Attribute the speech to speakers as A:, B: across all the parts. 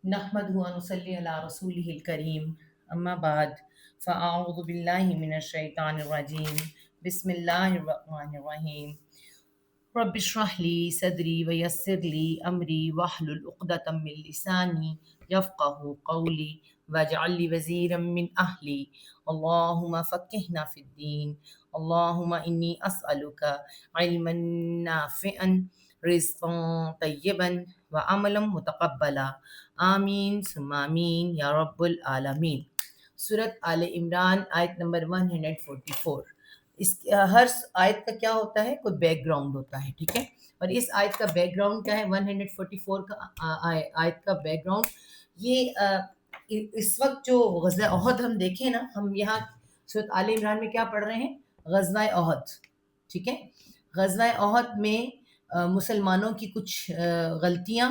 A: نحمده ونصلي على رسوله الكريم أما بعد فأعوذ بالله من الشيطان الرجيم بسم الله الرحمن الرحيم رب اشرح لي صدري ويسر لي أمري واحلل عقدة من لساني يفقه قولي واجعل لي وزيرا من أهلي اللهم فقهنا في الدين اللهم إني أسألك علما نافعا رزقا طيبا وعملا متقبلا آمین ثم آمین یا رب العالمین۔ سورت آل عمران آیت نمبر 144۔ اس ہر آیت کا کیا ہوتا ہے؟ کوئی بیک گراؤنڈ ہوتا ہے، ٹھیک ہے؟ اور اس آیت کا بیک گراؤنڈ کیا ہے؟ 144 کا آیت کا بیک گراؤنڈ یہ اس وقت جو غزوہ احد ہم دیکھیں نا، ہم یہاں سورت آل عمران میں کیا پڑھ رہے ہیں؟ غزوہ احد، ٹھیک ہے؟ غزوہ احد میں مسلمانوں کی کچھ غلطیاں،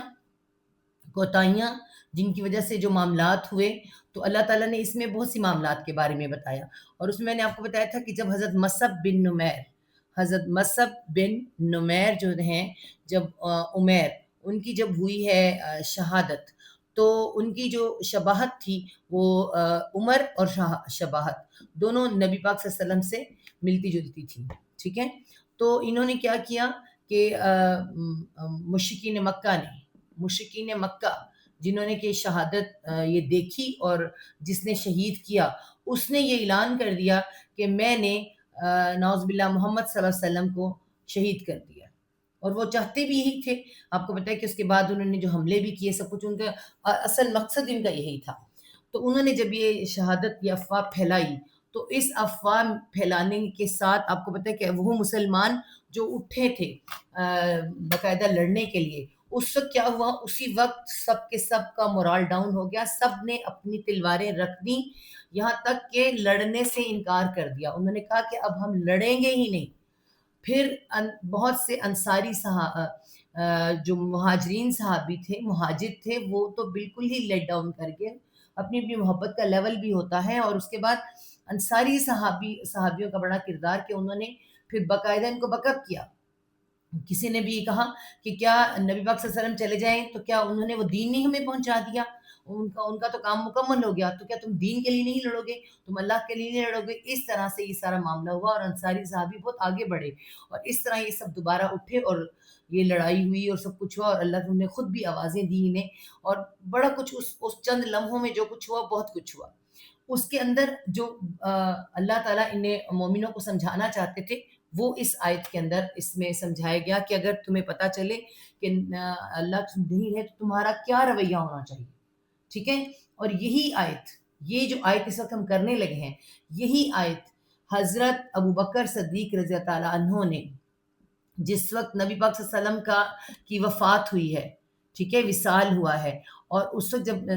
A: کوتاہیاں، جن کی وجہ سے جو معاملات ہوئے، تو اللہ تعالیٰ نے اس میں بہت سی معاملات کے بارے میں بتایا۔ اور اس میں میں نے آپ کو بتایا تھا کہ جب حضرت مصعب بن نمیر جو ہیں، جب عمیر ان کی جب ہوئی ہے شہادت، تو ان کی جو شباہت تھی وہ عمر اور شباہت دونوں نبی پاک صلی اللہ علیہ وسلم سے ملتی جلتی تھی، ٹھیک ہے؟ تو انہوں نے کیا کیا کہ مشرکین مکہ جنہوں نے کہ شہادت یہ دیکھی اور جس نے شہید کیا، اس نے یہ اعلان کر دیا کہ میں نے نعوذ باللہ محمد صلی اللہ علیہ وسلم کو شہید کر دیا، اور وہ چاہتے بھی یہی تھے۔ آپ کو پتہ ہے کہ اس کے بعد انہوں نے جو حملے بھی کیے، سب کچھ ان کا اصل مقصد ان کا یہی تھا۔ تو انہوں نے جب یہ شہادت یہ افواہ پھیلائی، تو اس افواہ پھیلانے کے ساتھ آپ کو پتہ ہے کہ وہ مسلمان جو اٹھے تھے باقاعدہ لڑنے کے لیے، اس وقت کیا ہوا؟ اسی وقت سب کے سب کا مورال ڈاؤن ہو گیا، سب نے اپنی تلواریں رکھ دیں، یہاں تک کہ لڑنے سے انکار کر دیا۔ انہوں نے کہا کہ اب ہم لڑیں گے ہی نہیں۔ پھر بہت سے انصاری جو مہاجرین صحابی تھے، مہاجر تھے، وہ تو بالکل ہی لیٹ ڈاؤن کر کے، اپنی اپنی محبت کا لیول بھی ہوتا ہے، اور اس کے بعد انصاری صحابیوں کا بڑا کردار کہ انہوں نے پھر باقاعدہ ان کو بیک اپ کیا۔ کسی نے بھی کہا کہ کیا نبی پاک صلی اللہ علیہ وسلم چلے جائیں تو کیا انہوں نے وہ دین نہیں ہمیں پہنچا دیا؟ ان کا تو کام مکمل ہو گیا، تو کیا تم دین کے لیے نہیں لڑو گے؟ تم اللہ کے لیے نہیں لڑو گے؟ اس طرح سے یہ سارا معاملہ ہوا، اور انصاری صحابی بہت آگے بڑھے، اور اس طرح یہ سب دوبارہ اٹھے، اور یہ لڑائی ہوئی اور سب کچھ ہوا، اور اللہ نے خود بھی آوازیں دی انہیں، اور بڑا کچھ اس چند لمحوں میں جو کچھ ہوا، بہت کچھ ہوا۔ اس کے اندر جو اللہ تعالیٰ انہیں مومنوں کو سمجھانا چاہتے تھے، وہ اس آیت کے اندر اس میں سمجھایا گیا کہ اگر تمہیں پتہ چلے کہ اللہ نہیں ہے تو تمہارا کیا رویہ ہونا چاہیے، ٹھیک ہے؟ اور یہی آیت، یہ جو آیت اس وقت ہم کرنے لگے ہیں، یہی آیت حضرت ابو بکر صدیق رضی اللہ تعالیٰ عنہ نے جس وقت نبی پاک صلی اللہ علیہ وسلم کی وفات ہوئی ہے، ٹھیک ہے، وصال ہوا ہے، اور اس وقت جب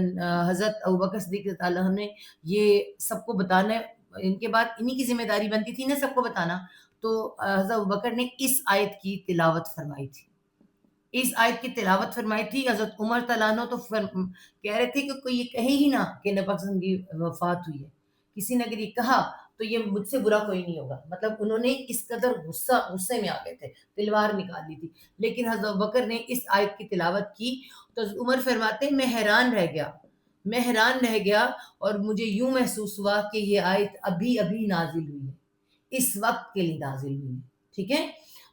A: حضرت ابوبکر صدیق رضی اللہ عنہ نے یہ سب کو بتانا، ان کے بعد انہی کی ذمہ داری بنتی تھی نا سب کو بتانا، تو حضرت ابوبکر نے اس آیت کی تلاوت فرمائی تھی، اس آیت کی تلاوت فرمائی تھی۔ حضرت عمر تعالیٰ عنہ تو کہہ رہے تھے کہ کوئی یہ کہے ہی نہ کہ نبی پاک صلی اللہ علیہ وسلم کی وفات ہوئی ہے، کسی نے اگر یہ کہا تو یہ مجھ سے برا کوئی نہیں ہوگا، مطلب انہوں نے اس قدر غصے میں آ گئے تھے، تلوار نکال لی تھی۔ لیکن حضرت ابوبکر نے اس آیت کی تلاوت کی تو حضرت عمر فرماتے ہیں میں حیران رہ گیا، اور مجھے یوں محسوس ہوا کہ یہ آیت ابھی ابھی نازل ہوئی ہے، اس وقت کے لیے نازل ہوئی ہے، ٹھیک ہے؟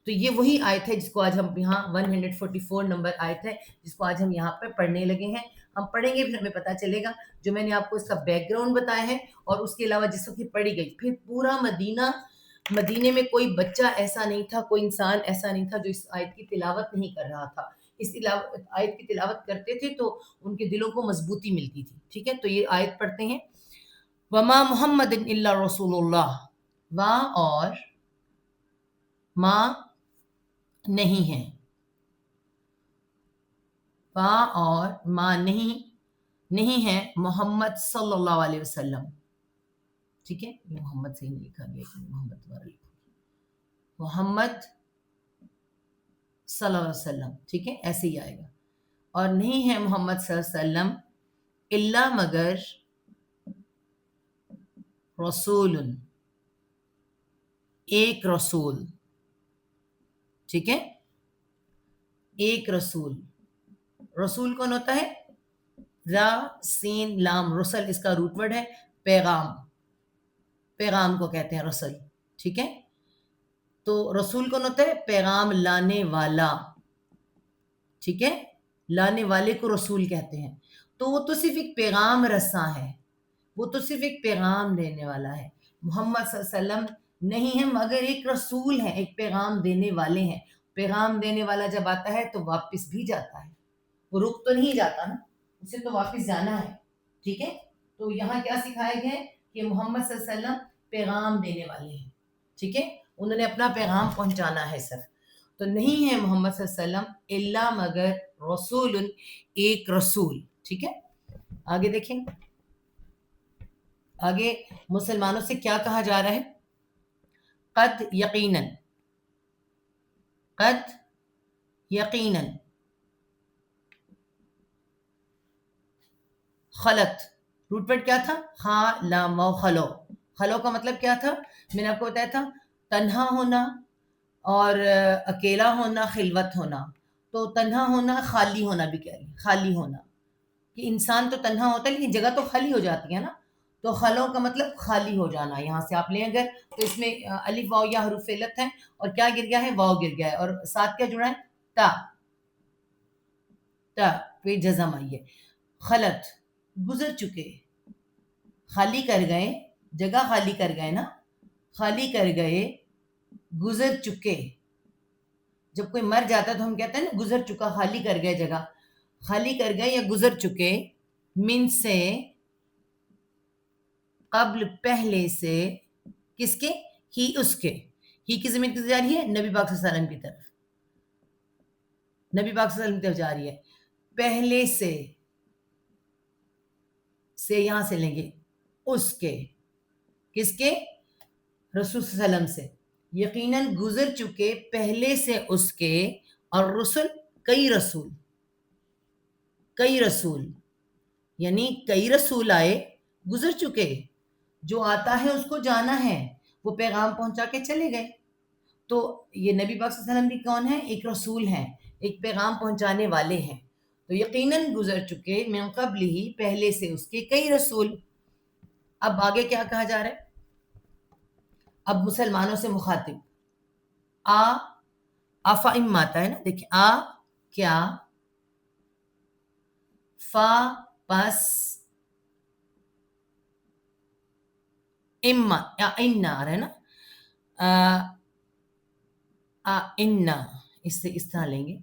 A: تو یہ وہی آیت ہے جس کو آج ہم یہاں 144 نمبر آیت ہے جس کو آج ہم یہاں پہ پڑھنے لگے ہیں۔ ہم پڑھیں گے پھر ہمیں پتہ چلے گا، جو میں نے آپ کو اس کا بیک گراؤنڈ بتایا ہے، اور اس کے علاوہ جس وقت یہ پڑھی گئی، پھر پورا مدینے میں کوئی بچہ ایسا نہیں تھا، کوئی انسان ایسا نہیں تھا جو اس آیت کی تلاوت نہیں کر رہا تھا۔ اس آیت کی تلاوت کرتے تھے تو ان کے دلوں کو مضبوطی ملتی تھی، ٹھیک ہے؟ تو یہ آیت پڑھتے ہیں، وما محمد الا رسول اللہ، وہاں اور ماں نہیں ہے، وہاں اور ماں نہیں ہے محمد صلی اللہ علیہ وسلم، ٹھیک ہے؟ محمد صحیح نہیں لکھا گیا، محمد دوبارہ لکھو، محمد صلی اللہ علیہ وسلم، ٹھیک ہے؟ ایسے ہی آئے گا، اور نہیں ہے محمد صلی اللہ علیہ وسلم الا مگر رسول، ایک رسول، ٹھیک ہے؟ ایک رسول۔ رسول کون ہوتا ہے؟ را سین لام رسل اس کا روٹ ورڈ ہے. پیغام، پیغام کو کہتے ہیں رسل. ٹھیک ہے، تو رسول کون ہوتا ہے؟ پیغام لانے والا. ٹھیک ہے، لانے والے کو رسول کہتے ہیں. تو وہ تو صرف ایک پیغام رساں ہے، وہ تو صرف ایک پیغام دینے والا ہے. محمد صلی اللہ علیہ وسلم نہیں ہے مگر ایک رسول ہیں، ایک پیغام دینے والے ہیں. پیغام دینے والا جب آتا ہے تو واپس بھی جاتا ہے، وہ رک تو نہیں جاتا نا، اسے تو واپس جانا ہے. ٹھیک ہے، تو یہاں کیا سکھائے گئے کہ محمد صلی اللہ علیہ وسلم پیغام دینے والے ہیں. ٹھیک ہے، انہوں نے اپنا پیغام پہنچانا ہے سر. تو نہیں ہے محمد صلی اللہ علیہ وسلم الا مگر رسول، ایک رسول. ٹھیک ہے، آگے دیکھیں، آگے مسلمانوں سے کیا کہا جا رہا ہے؟ قد یقیناً، قد یقیناً خلط، روٹ ورڈ کیا تھا؟ خا لام واو خلو. خلو کا مطلب کیا تھا؟ میں نے آپ کو بتایا تھا تنہا ہونا اور اکیلا ہونا، خلوت ہونا. تو تنہا ہونا خالی ہونا بھی کہہ لیں، خالی ہونا، کہ انسان تو تنہا ہوتا ہے لیکن جگہ تو خالی ہو جاتی ہے نا. تو خلو کا مطلب خالی ہو جانا. یہاں سے آپ لیں اگر تو اس میں الف واو یا حروف علت ہے، اور کیا گر گیا ہے؟ واو گر گیا ہے، اور ساتھ کیا جڑا ہے؟ تا. تا پہ جزم آئی ہے. خلط گزر چکے، خالی کر گئے، جگہ خالی کر گئے نا، خالی کر گئے، گزر چکے. جب کوئی مر جاتا ہے تو ہم کہتے ہیں نا گزر چکا، خالی کر گئے جگہ، خالی کر گئے یا گزر چکے. من سے، قبل پہلے سے، کس کے؟ ہی اس کے. ہی کی ضمیر کس جا رہی ہے؟ نبی پاک صلی اللہ علیہ وسلم کی طرف، نبی پاک صلی اللہ علیہ وسلم کی طرف جا رہی ہے. پہلے سے یہاں سے لیں گے، اس کے، کس کے؟ رسول صلی اللہ علیہ وسلم سے. یقیناً گزر چکے پہلے سے اس کے، اور رسل کئی رسول، کئی رسول یعنی کئی رسول آئے، گزر چکے. جو آتا ہے اس کو جانا ہے، وہ پیغام پہنچا کے چلے گئے. تو یہ نبی پاک صلی اللہ علیہ وسلم بھی کون ہے؟ ایک رسول ہیں، ایک پیغام پہنچانے والے ہیں. تو یقیناً گزر چکے من قبل ہی، پہلے سے اس کے، کئی رسول. اب آگے کیا کہا جا رہا ہے؟ اب مسلمانوں سے مخاطب. آفا ام آتا ہے نا، دیکھیں آ کیا، فا پس، اما ان آ رہا ہے نا، ان، اس سے اس طرح لیں گے،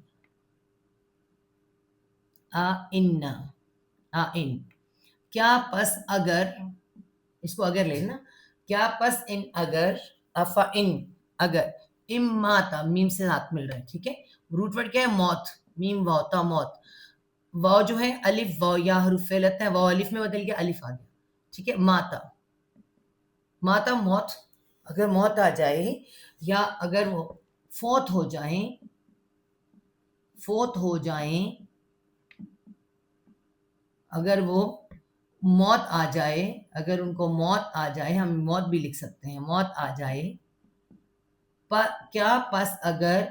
A: ان کیا پس اگر، اس کو اگر لینا، کیا پس ان اگر، افا ان اگر، اماتا میم سے ہاتھ مل رہا ہے. ٹھیک ہے، روٹ ورڈ کیا ہے؟ موت. میم واو تا موت. واو جو ہے الف واو یا حروف علت ہے، واو الف میں بدل گیا، الف آ گیا. ٹھیک ہے، ماتا، ماتا موت، اگر موت آ جائے یا اگر وہ فوت ہو جائیں، فوت ہو جائیں، اگر وہ موت آ جائے، اگر ان کو موت آ جائے، ہم موت بھی لکھ سکتے ہیں، موت آ جائے. کیا پس اگر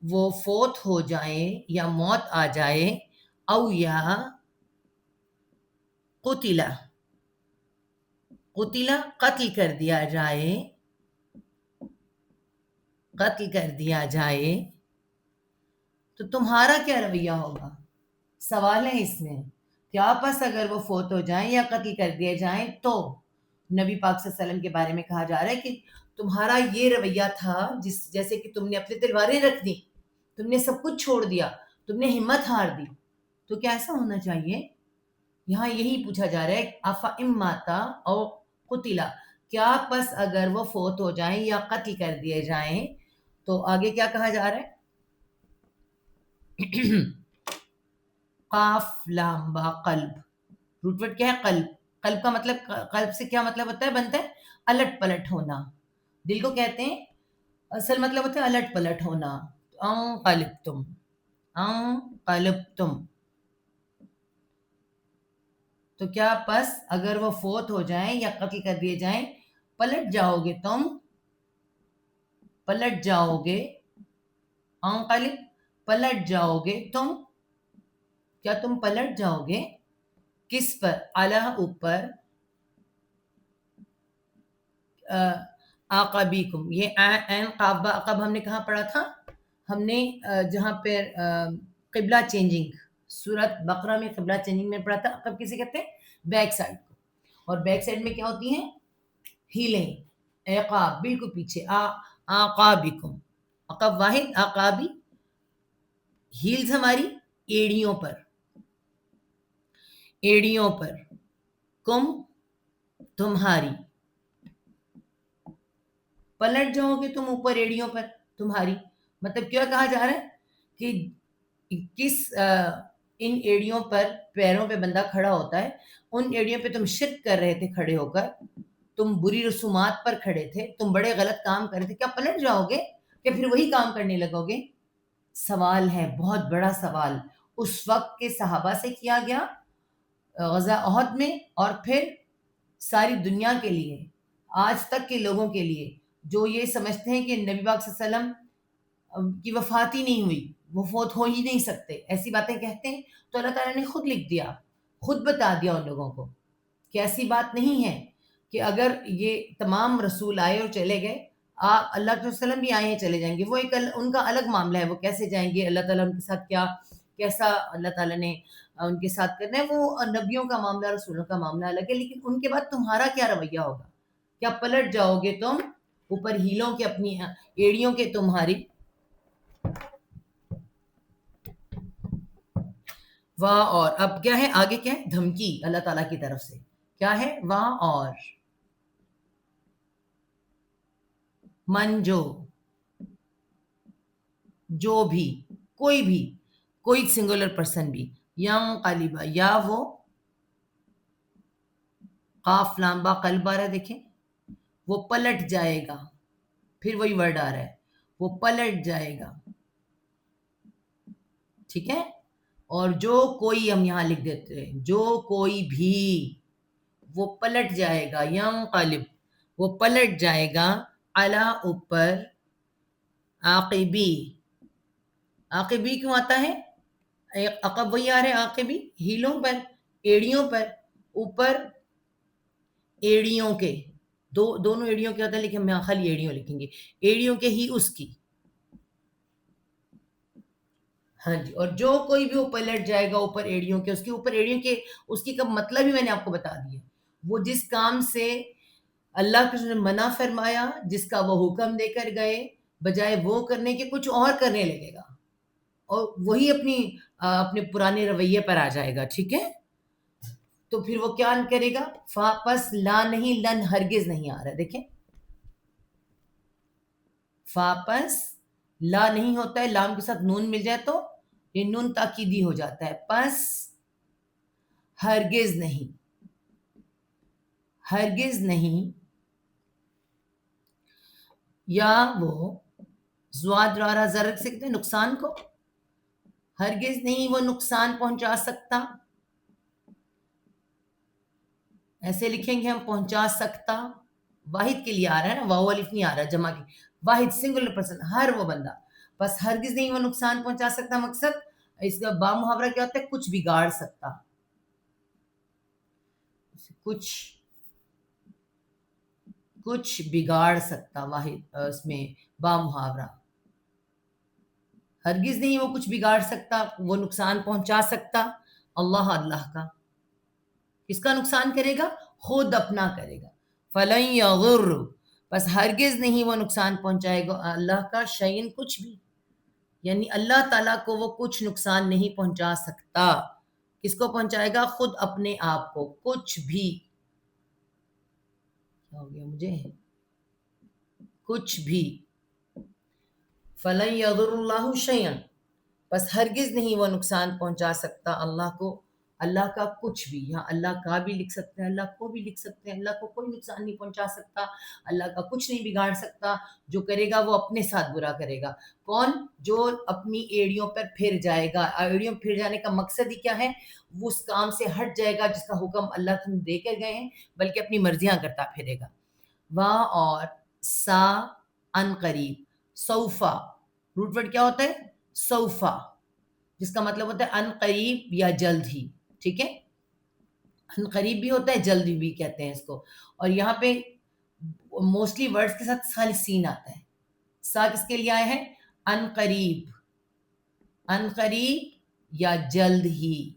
A: وہ فوت ہو جائیں یا موت آ جائے، او یا قتلا، قتلا قتل کر دیا جائے، قتل کر دیا جائے، تو تمہارا کیا رویہ ہوگا؟ سوال ہے اس میں. کیا پس اگر وہ فوت ہو جائیں یا قتل کر دیے جائیں تو نبی پاک صلی اللہ علیہ وسلم کے بارے میں کہا جا رہا ہے کہ تمہارا یہ رویہ تھا جیسے کہ تم نے اپنی تلواریں رکھ دی، تم نے سب کچھ چھوڑ دیا، تم نے ہمت ہار دی. تو کیا ایسا ہونا چاہیے؟ یہاں یہی پوچھا جا رہا ہے، افا اماتا او قتلا، کیا پس اگر وہ فوت ہو جائیں یا قتل کر دیے جائیں. تو آگے کیا کہا جا رہا ہے؟ قاف لام با قلب، روٹ ورڈ کیا ہے؟ قلب. قلب کا مطلب، قلب سے کیا مطلب ہوتا ہے؟ بنتا ہے الٹ پلٹ ہونا. دل کو کہتے ہیں، اصل مطلب ہوتا ہے الٹ پلٹ ہونا. انقلبتم، انقلبتم. تو کیا پس اگر وہ فوت ہو جائیں یا قتل کر دیے جائیں، پلٹ جاؤ گے تم، پلٹ جاؤ گے، انقلب پلٹ جاؤ گے تم. کیا تم پلٹ جاؤ گے؟ کس پر؟ علی اوپر، عقبیکم، یہ عین قاف با عقب ہم نے کہاں پڑھا تھا؟ ہم نے جہاں پہ قبلہ چینجنگ، سورت بقرہ میں قبلہ چینجنگ میں پڑھا تھا. عقب کسے کہتے ہیں؟ بیک سائڈ کو. اور بیک سائڈ میں کیا ہوتی ہیں؟ ہیلیں. عقاب بالکل پیچھے، عقابکم. عقب واحد، عقابی ہیلز ہماری ایڑیوں پر، ایڑیوں پر. کم تمہاری، پلٹ جاؤ گے تم اوپر ایڑیوں پر تمہاری. مطلب کیا کہا جا رہا ہے کہ کس ان ایڑیوں پر پیروں پہ بندہ کھڑا ہوتا ہے، ان ایڑیوں پہ تم شرک کر رہے تھے کھڑے ہو کر، تم بری رسومات پر کھڑے تھے، تم بڑے غلط کام کر رہے تھے، کیا پلٹ جاؤ گے کہ پھر وہی کام کرنے لگو گے؟ سوال ہے، بہت بڑا سوال. اس وقت کے صحابہ سے کیا گیا غزوہ احد میں، اور پھر ساری دنیا کے لیے، آج تک کے لوگوں کے لیے جو یہ سمجھتے ہیں کہ نبی پاک صلی اللہ علیہ وسلم کی وفات ہی نہیں ہوئی، وہ فوت ہو ہی نہیں سکتے، ایسی باتیں کہتے ہیں. تو اللہ تعالیٰ نے خود لکھ دیا، خود بتا دیا ان لوگوں کو کہ ایسی بات نہیں ہے کہ اگر یہ تمام رسول آئے اور چلے گئے، اللہ کے وسلم بھی آئے ہیں چلے جائیں گے، وہ ایک ان کا الگ معاملہ ہے، وہ کیسے جائیں گے، اللہ تعالیٰ ان کے ساتھ کیسا اللہ تعالیٰ نے ان کے ساتھ کرنا ہے، وہ نبیوں کا معاملہ، رسولوں کا معاملہ الگ ہے. لیکن ان کے بعد تمہارا کیا رویہ ہوگا؟ کیا پلٹ جاؤ گے تم اوپر ہیلوں کے، اپنی ایڑیوں کے تمہاری؟ واہ. اور اب کیا ہے آگے؟ کیا ہے؟ دھمکی اللہ تعالیٰ کی طرف سے. کیا ہے؟ واہ اور من جو بھی، کوئی بھی، کوئی سنگولر پرسن بھی، ینقلب، یا وہ قاف لام با قلب آ رہا ہے، دیکھیں، وہ پلٹ جائے گا. پھر وہی ورڈ آ رہا ہے، وہ پلٹ جائے گا. ٹھیک ہے. اور جو کوئی، ہم یہاں لکھ دیتے ہیں، جو کوئی بھی، وہ پلٹ جائے گا. ینقلب، وہ پلٹ جائے گا. علی اوپر، عاقبی. عاقبی کیوں آتا ہے؟ عقب وہی آ رہے ہیں، عاقبی ہیلوں پر، ایڑیوں پر، اوپر ایڑیوں کے. دونوں ایڑیوں کے ہوتا ہے، لیکن ہم خالی ایڑیوں لکھیں گے، ایڑیوں کے ہی اس کی. ہاں جی. اور جو کوئی بھی وہ پلٹ جائے گا اوپر ایڑیوں کے، اس کے اوپر ایڑیوں کے، اس کی کا مطلب ہی میں نے آپ کو بتا دیا. وہ جس کام سے اللہ کے نے منع فرمایا، جس کا وہ حکم دے کر گئے، بجائے وہ کرنے کے کچھ اور کرنے لگے گا، اور وہی اپنے پرانے رویے پر آ جائے گا. ٹھیک ہے. تو پھر وہ کیا کرے گا؟ پس لا نہیں، لن ہرگز نہیں آ رہا. دیکھیں، پس لا نہیں ہوتا ہے، لام کے ساتھ نون مل جائے تو یہ نون تاکیدی ہو جاتا ہے. پس ہرگز نہیں، ہرگز نہیں، یا وہ زواد رارا زر سکتے ہیں نقصان کو، ہرگز نہیں وہ نقصان پہنچا سکتا. ایسے لکھیں گے ہم، پہنچا سکتا. واحد کے لیے آ رہا ہے نا، واو الف نہیں آ رہا جمع کی، واحد سنگولر پرسن، ہر وہ بندہ. بس ہرگز نہیں وہ نقصان پہنچا سکتا. مقصد اس کا با محاورہ کیا ہوتا ہے؟ کچھ بگاڑ سکتا، کچھ بگاڑ سکتا. واحد اس میں با محاورہ، ہرگز نہیں وہ کچھ بگاڑ سکتا، وہ نقصان پہنچا سکتا. اللہ کا. کس کا نقصان کرے گا؟ خود اپنا کرے گا. فلن یضر، بس ہرگز نہیں وہ نقصان پہنچائے گا اللہ کا، شیئن کچھ بھی. یعنی اللہ تعالیٰ کو وہ کچھ نقصان نہیں پہنچا سکتا. کس کو پہنچائے گا؟ خود اپنے آپ کو. کچھ بھی. کیا ہو گیا مجھے؟ کچھ بھی. فلن یضر اللہ شیئا، بس ہرگز نہیں وہ نقصان پہنچا سکتا اللہ کو، اللہ کا کچھ بھی. یہاں اللہ کا بھی لکھ سکتے ہیں، اللہ کو بھی لکھ سکتے ہیں. اللہ کو کوئی نقصان نہیں پہنچا سکتا، اللہ کا کچھ نہیں بگاڑ سکتا. جو کرے گا وہ اپنے ساتھ برا کرے گا. کون؟ جو اپنی ایڑیوں پر پھر جائے گا. ایڑیوں پھر جانے کا مقصد ہی کیا ہے؟ وہ اس کام سے ہٹ جائے گا جس کا حکم اللہ دے کر گئے ہیں، بلکہ اپنی مرضیاں کرتا پھرے گا. واہ اور سا، ان قریب. سوفا، روٹ ورڈ کیا ہوتا ہے؟ سوفا، جس کا مطلب ہوتا ہے ان قریب یا جلد ہی. ٹھیک ہے. ان قریب بھی ہوتا ہے، جلد بھی کہتے ہیں اس کو. اور یہاں پہ موسٹلی ورڈز کے ساتھ خالی سین آتا ہے. سا کس کے لیے آئے ہیں؟ ان قریب، ان قریب یا جلد ہی،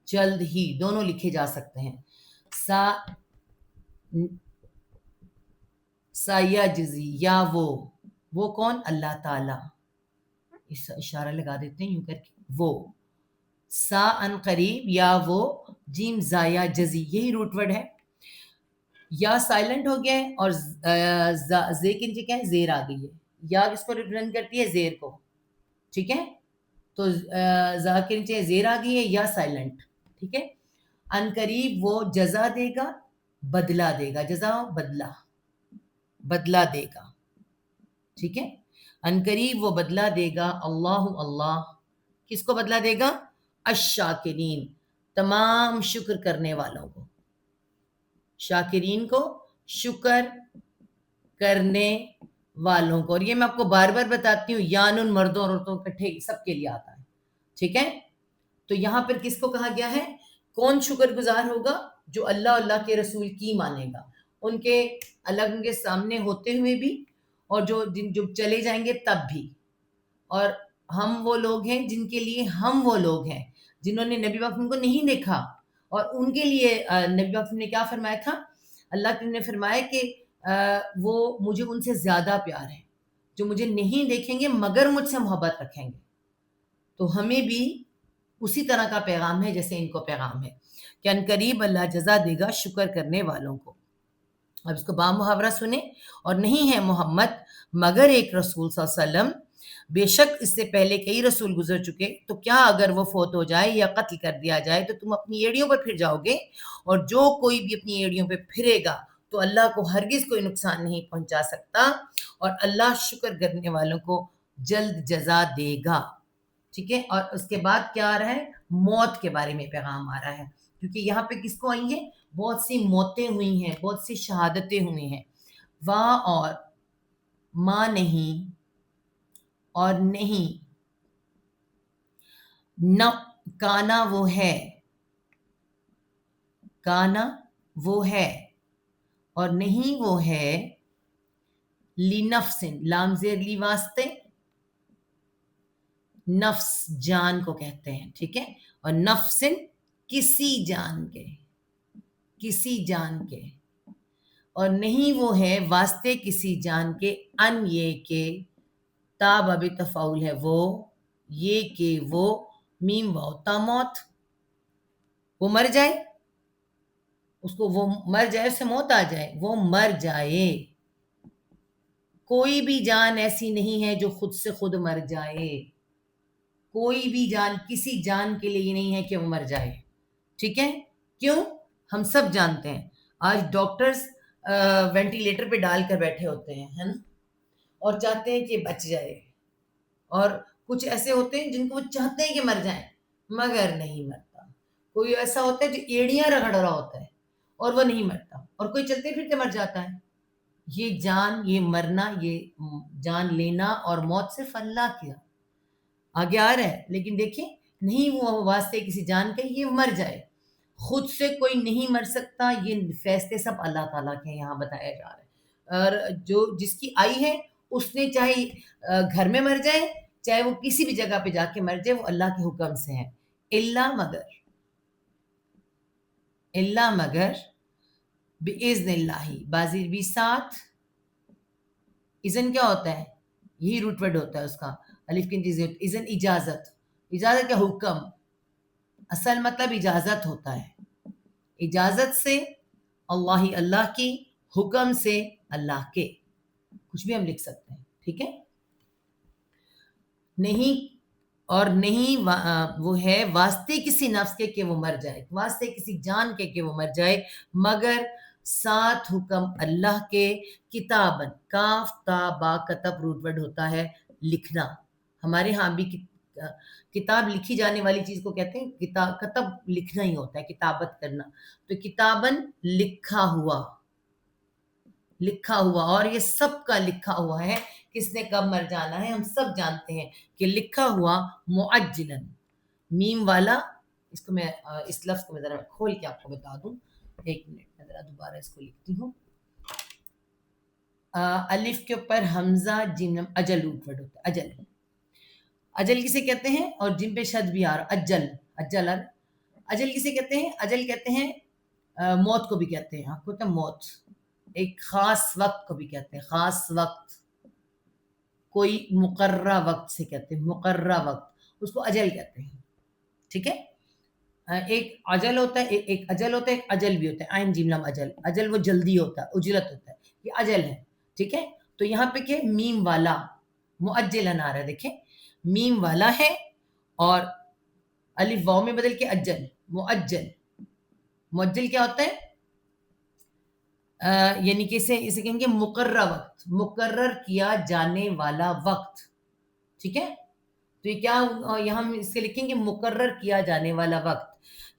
A: جلد ہی دونوں لکھے جا سکتے ہیں. سا یا جزی، یا وہ کون؟ اللہ تعالی. اس اشارہ لگا دیتے ہیں یوں کر کے، وہ سا ان قریب، یا وہ، جیم زایا جزی، یہی روٹ ورڈ ہے. یا سائلنٹ ہو گیا ہے اور زے کے نیچے کیا ہے؟ زیر آ گئی ہے. یا کس کو ریپرزینٹ کرتی ہے؟ زیر کو. ٹھیک ہے، تو زا کے نیچے زیر آ گئی ہے، یا سائلنٹ. ٹھیک ہے. ان قریب وہ جزا دے گا، بدلہ دے گا. جزا بدلہ، بدلہ دے گا. ٹھیک ہے. ان قریب وہ بدلہ دے گا. اللہ کس کو بدلہ دے گا؟ الشاکرین، تمام شکر کرنے والوں کو. شاکرین کو، شکر کرنے والوں کو. اور یہ میں آپ کو بار بار بتاتی ہوں، یانن مردوں اور عورتوں کٹھے سب کے لیے آتا ہے. ٹھیک ہے. تو یہاں پر کس کو کہا گیا ہے؟ کون شکر گزار ہوگا؟ جو اللہ کے رسول کی مانے گا، ان کے اللہ ان کے سامنے ہوتے ہوئے بھی، اور جو چلے جائیں گے تب بھی. اور ہم وہ لوگ ہیں جن کے لیے، ہم وہ لوگ ہیں جنہوں نے نبی پاک کو نہیں دیکھا، اور ان کے لیے نبی پاک نے کیا فرمایا تھا؟ اللہ نے فرمایا کہ وہ مجھے ان سے زیادہ پیار ہے جو مجھے نہیں دیکھیں گے مگر مجھ سے محبت رکھیں گے. تو ہمیں بھی اسی طرح کا پیغام ہے جیسے ان کو پیغام ہے کہ ان قریب اللہ جزا دے گا شکر کرنے والوں کو. اب اس کو با محاورہ سنیں. اور نہیں ہے محمد مگر ایک رسول صلی اللہ علیہ وسلم، بے شک اس سے پہلے کئی رسول گزر چکے، تو کیا اگر وہ فوت ہو جائے یا قتل کر دیا جائے تو تم اپنی ایڑیوں پر پھر جاؤ گے؟ اور جو کوئی بھی اپنی ایڑیوں پہ پھرے گا تو اللہ کو ہرگز کوئی نقصان نہیں پہنچا سکتا، اور اللہ شکر کرنے والوں کو جلد جزا دے گا. ٹھیک ہے. اور اس کے بعد کیا آ رہا ہے؟ موت کے بارے میں پیغام آ رہا ہے، کیونکہ یہاں پہ کس کو آئی ہیں؟ بہت سی موتیں ہوئی ہیں، بہت سی شہادتیں ہوئی ہیں. واں اور ماں نہیں، اور نہیں، نہ کانا وہ ہے، کانا وہ ہے، اور نہیں وہ ہے، لنفس، لام زیر لی واسطے، نفس جان کو کہتے ہیں. ٹھیک ہے. اور نفس کسی جان کے، کسی جان کے، اور نہیں وہ ہے واسطے کسی جان کے، ان یہ کہ، تا باب تفاعل ہے وہ، یہ کہ وہ، میم واو تا موت، وہ مر جائے، اس کو وہ مر جائے، اس سے موت آ جائے، وہ مر جائے. کوئی بھی جان ایسی نہیں ہے جو خود سے خود مر جائے. کوئی بھی جان، کسی جان کے لیے یہ نہیں ہے کہ وہ مر جائے. ٹھیک ہے. کیوں؟ ہم سب جانتے ہیں آج ڈاکٹرز وینٹیلیٹر پہ ڈال کر بیٹھے ہوتے ہیں، ہے نا، اور چاہتے ہیں کہ بچ جائے. اور کچھ ایسے ہوتے ہیں جن کو وہ چاہتے ہیں کہ مر جائیں مگر نہیں مرتا. کوئی ایسا ہوتا ہے جو ایڑیاں رگڑ رہا ہوتا ہے اور وہ نہیں مرتا، اور کوئی چلتے پھرتے مر جاتا ہے. یہ جان، یہ مرنا، یہ جان لینا اور موت صرف اللہ کیا آگے آ رہا ہے. لیکن دیکھیں، نہیں وہ واسطے کسی جان کے، یہ مر جائے. خود سے کوئی نہیں مر سکتا، یہ فیصلے سب اللہ تعالیٰ کے یہاں بتایا جا رہا ہے. اور جو جس کی آئی ہے اس نے چاہے گھر میں مر جائے، چاہے وہ کسی بھی جگہ پہ جا کے مر جائے، وہ اللہ کے حکم سے ہے. اللہ مگر، اللہ مگر، بِإِذْنِ اللہ، بازی بھی ساتھ. اذن کیا ہوتا ہے؟ یہی روٹ ورڈ ہوتا ہے اس کا، الف کی چیز. اذن اجازت، اجازت کا حکم، اصل مطلب اجازت ہوتا ہے. اجازت سے، اللہ کی، حکم سے اللہ کے، کچھ بھی ہم لکھ سکتے ہیں. ٹھیک ہے. نہیں، اور نہیں وہ ہے واسطے کسی نفس کے کہ وہ مر جائے، واسطے کسی جان کے کہ وہ مر جائے، مگر ساتھ حکم اللہ کے. کتابن، کاف تا با کتب روٹ ورڈ ہوتا ہے لکھنا. ہمارے ہاں بھی کتاب لکھی جانے والی چیز کو کہتے ہیں کتاب. کتب لکھنا ہی ہوتا ہے، کتابت کرنا. تو کتابن لکھا ہوا، لکھا ہوا. اور یہ سب کا لکھا ہوا ہے، کس نے کب مر جانا ہے ہم سب جانتے ہیں کہ لکھا ہوا. معجلن، میم والا اس کو میں اس لفظ کو میں ذرا کھول کے آپ کو بتا دوں. ایک منٹ میں ذرا دوبارہ اس کو لکھتی ہوں. الف کے اوپر حمزہ جیم اجل روٹ ورڈ ہوتا ہے. اجل, اجل کسے کہتے ہیں؟ اور جن پہ شد بھی آ رہا, اجل, اجل. اجل کسے کہتے ہیں؟ اجل کہتے ہیں موت کو بھی کہتے ہیں. آپ کو پتہ ہے موت ایک خاص وقت کو بھی کہتے ہیں, خاص وقت, کوئی مقررہ وقت سے کہتے ہیں, مقررہ وقت, اس کو اجل کہتے ہیں. ٹھیک ہے, ایک اجل ہوتا ہے, ایک اجل ہوتا ہے, ایک اجل بھی ہوتا ہے. عین جیم لام اجل, اجل وہ جلدی ہوتا ہے, اجلت ہوتا ہے, یہ اجل ہے. ٹھیک ہے, تو یہاں پہ کیا میم والا مؤجلن آ رہا ہے, دیکھیں میم والا ہے اور الف واو میں بدل کے اجل, مؤجل. مؤجل کیا ہوتا ہے؟ یعنی کہ اسے کہیں گے مقررہ وقت, مقرر کیا جانے والا وقت. ٹھیک ہے, تو یہ کیا, یہاں ہم اس کے لکھیں گے مقرر کیا جانے والا وقت.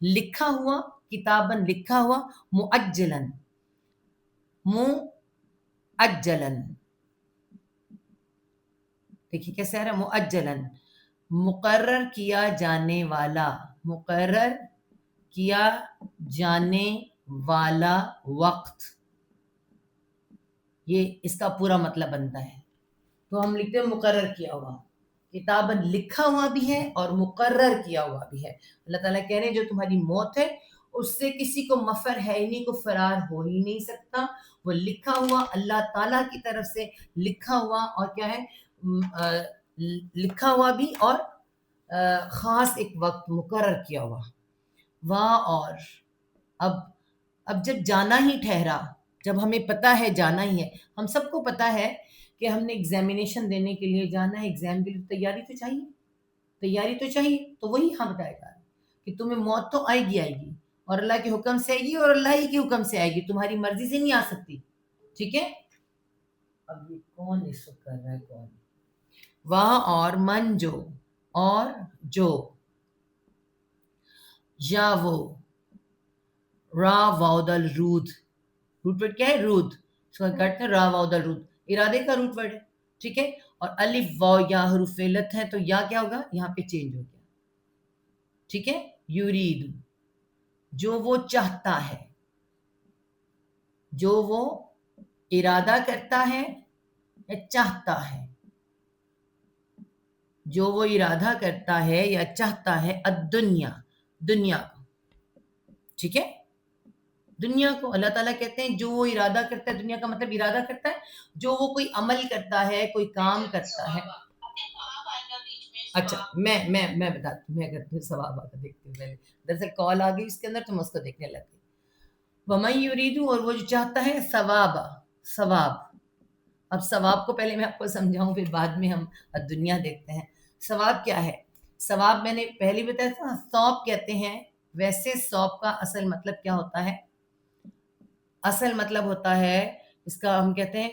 A: لکھا ہوا, کتابن لکھا ہوا, مؤجلن, مؤجلن. دیکھیے کیسے آ رہا ہے, مؤجلن, مقرر کیا جانے والا, مقرر کیا جانے والا وقت. یہ اس کا پورا مطلب بنتا ہے. تو ہم لکھتے ہیں مقرر کیا ہوا, کتابن لکھا ہوا بھی ہے اور مقرر کیا ہوا بھی ہے. اللہ تعالیٰ کہہ رہے ہیں جو تمہاری موت ہے اس سے کسی کو مفر ہے ہی نہیں, کو فرار ہو ہی نہیں سکتا. وہ لکھا ہوا, اللہ تعالیٰ کی طرف سے لکھا ہوا, اور کیا ہے, لکھا ہوا بھی اور خاص ایک وقت مقرر کیا ہوا. اور اب جب جانا ہی ٹھہرا, جب ہمیں پتہ ہے جانا ہی ہے, ہم سب کو پتہ ہے کہ ہم نے ایگزامینیشن دینے کے لیے جانا ہے, ایگزام کے لیے تیاری تو چاہیے, تیاری تو چاہیے. تو وہی ہم بتائے گا کہ تمہیں موت تو آئے گی, اور اللہ کے حکم سے آئے گی, اور اللہ ہی کے حکم سے آئے گی, تمہاری مرضی سے نہیں آ سکتی. ٹھیک ہے, اب یہ کون اس کو کر رہا ہے, کون, وہاں اور من جو, اور جو, یا وہ, را واؤدل رود, روٹ ورڈ کیا ہے, رود, اس کو کہتے ہیں را واؤدل رود, ارادے کا روٹ ورڈ ہے. ٹھیک ہے, اور الف واو یا حروف علت ہے, تو یا کیا ہوگا, یہاں پہ چینج ہو گیا. ٹھیک ہے, یرید, جو وہ چاہتا ہے, جو وہ ارادہ کرتا ہے یا چاہتا ہے, جو وہ ارادہ کرتا ہے یا چاہتا ہے, الدنیا, دنیا کو. ٹھیک ہے, دنیا کو اللہ تعالیٰ کہتے ہیں جو وہ ارادہ کرتا ہے, دنیا کا مطلب ارادہ کرتا ہے, جو وہ کوئی عمل کرتا ہے, کوئی کام کرتا ہے. اچھا میں بتاتی ہوں, میں کرتی ہوں ثواب آتا دیکھتی ہوں. پہلے دراصل کال آ گئی اس کے اندر, تو میں اس کو دیکھنے لگ گئی. وَمَن يُرِيدُ, اور وہ جو چاہتا ہے, ثواب, ثواب. اب ثواب کو پہلے میں آپ کو سمجھاؤں, پھر بعد میں ہم دنیا دیکھتے ہیں. ثواب کیا ہے؟ ثواب میں نے پہلے بتایا تھا, ثواب کہتے ہیں. ویسے ثواب کا اصل مطلب کیا ہوتا ہے؟ اصل مطلب ہوتا ہے اس کا, ہم کہتے ہیں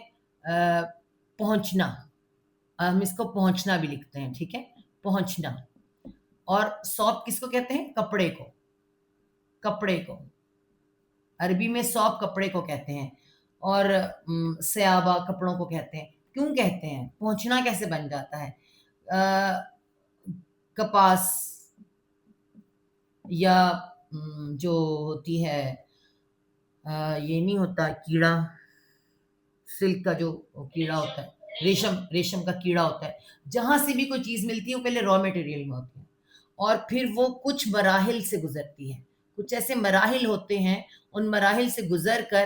A: پہنچنا. ہم اس کو پہنچنا بھی لکھتے ہیں. ٹھیک ہے, پہنچنا. اور ثوب کس کو کہتے ہیں؟ کپڑے کو, کپڑے کو. عربی میں ثوب کپڑے کو کہتے ہیں, اور سیابہ کپڑوں کو کہتے ہیں. کیوں کہتے ہیں؟ پہنچنا کیسے بن جاتا ہے؟ کپاس یا جو ہوتی ہے, یہ نہیں ہوتا کیڑا, سلک کا جو کیڑا ہوتا ہے, ریشم کا کیڑا ہوتا ہے, جہاں سے بھی کوئی چیز ملتی ہے وہ پہلے را میٹیریل میں ہوتی ہے, اور پھر وہ کچھ مراحل سے گزرتی ہے. کچھ ایسے مراحل ہوتے ہیں, ان مراحل سے گزر کر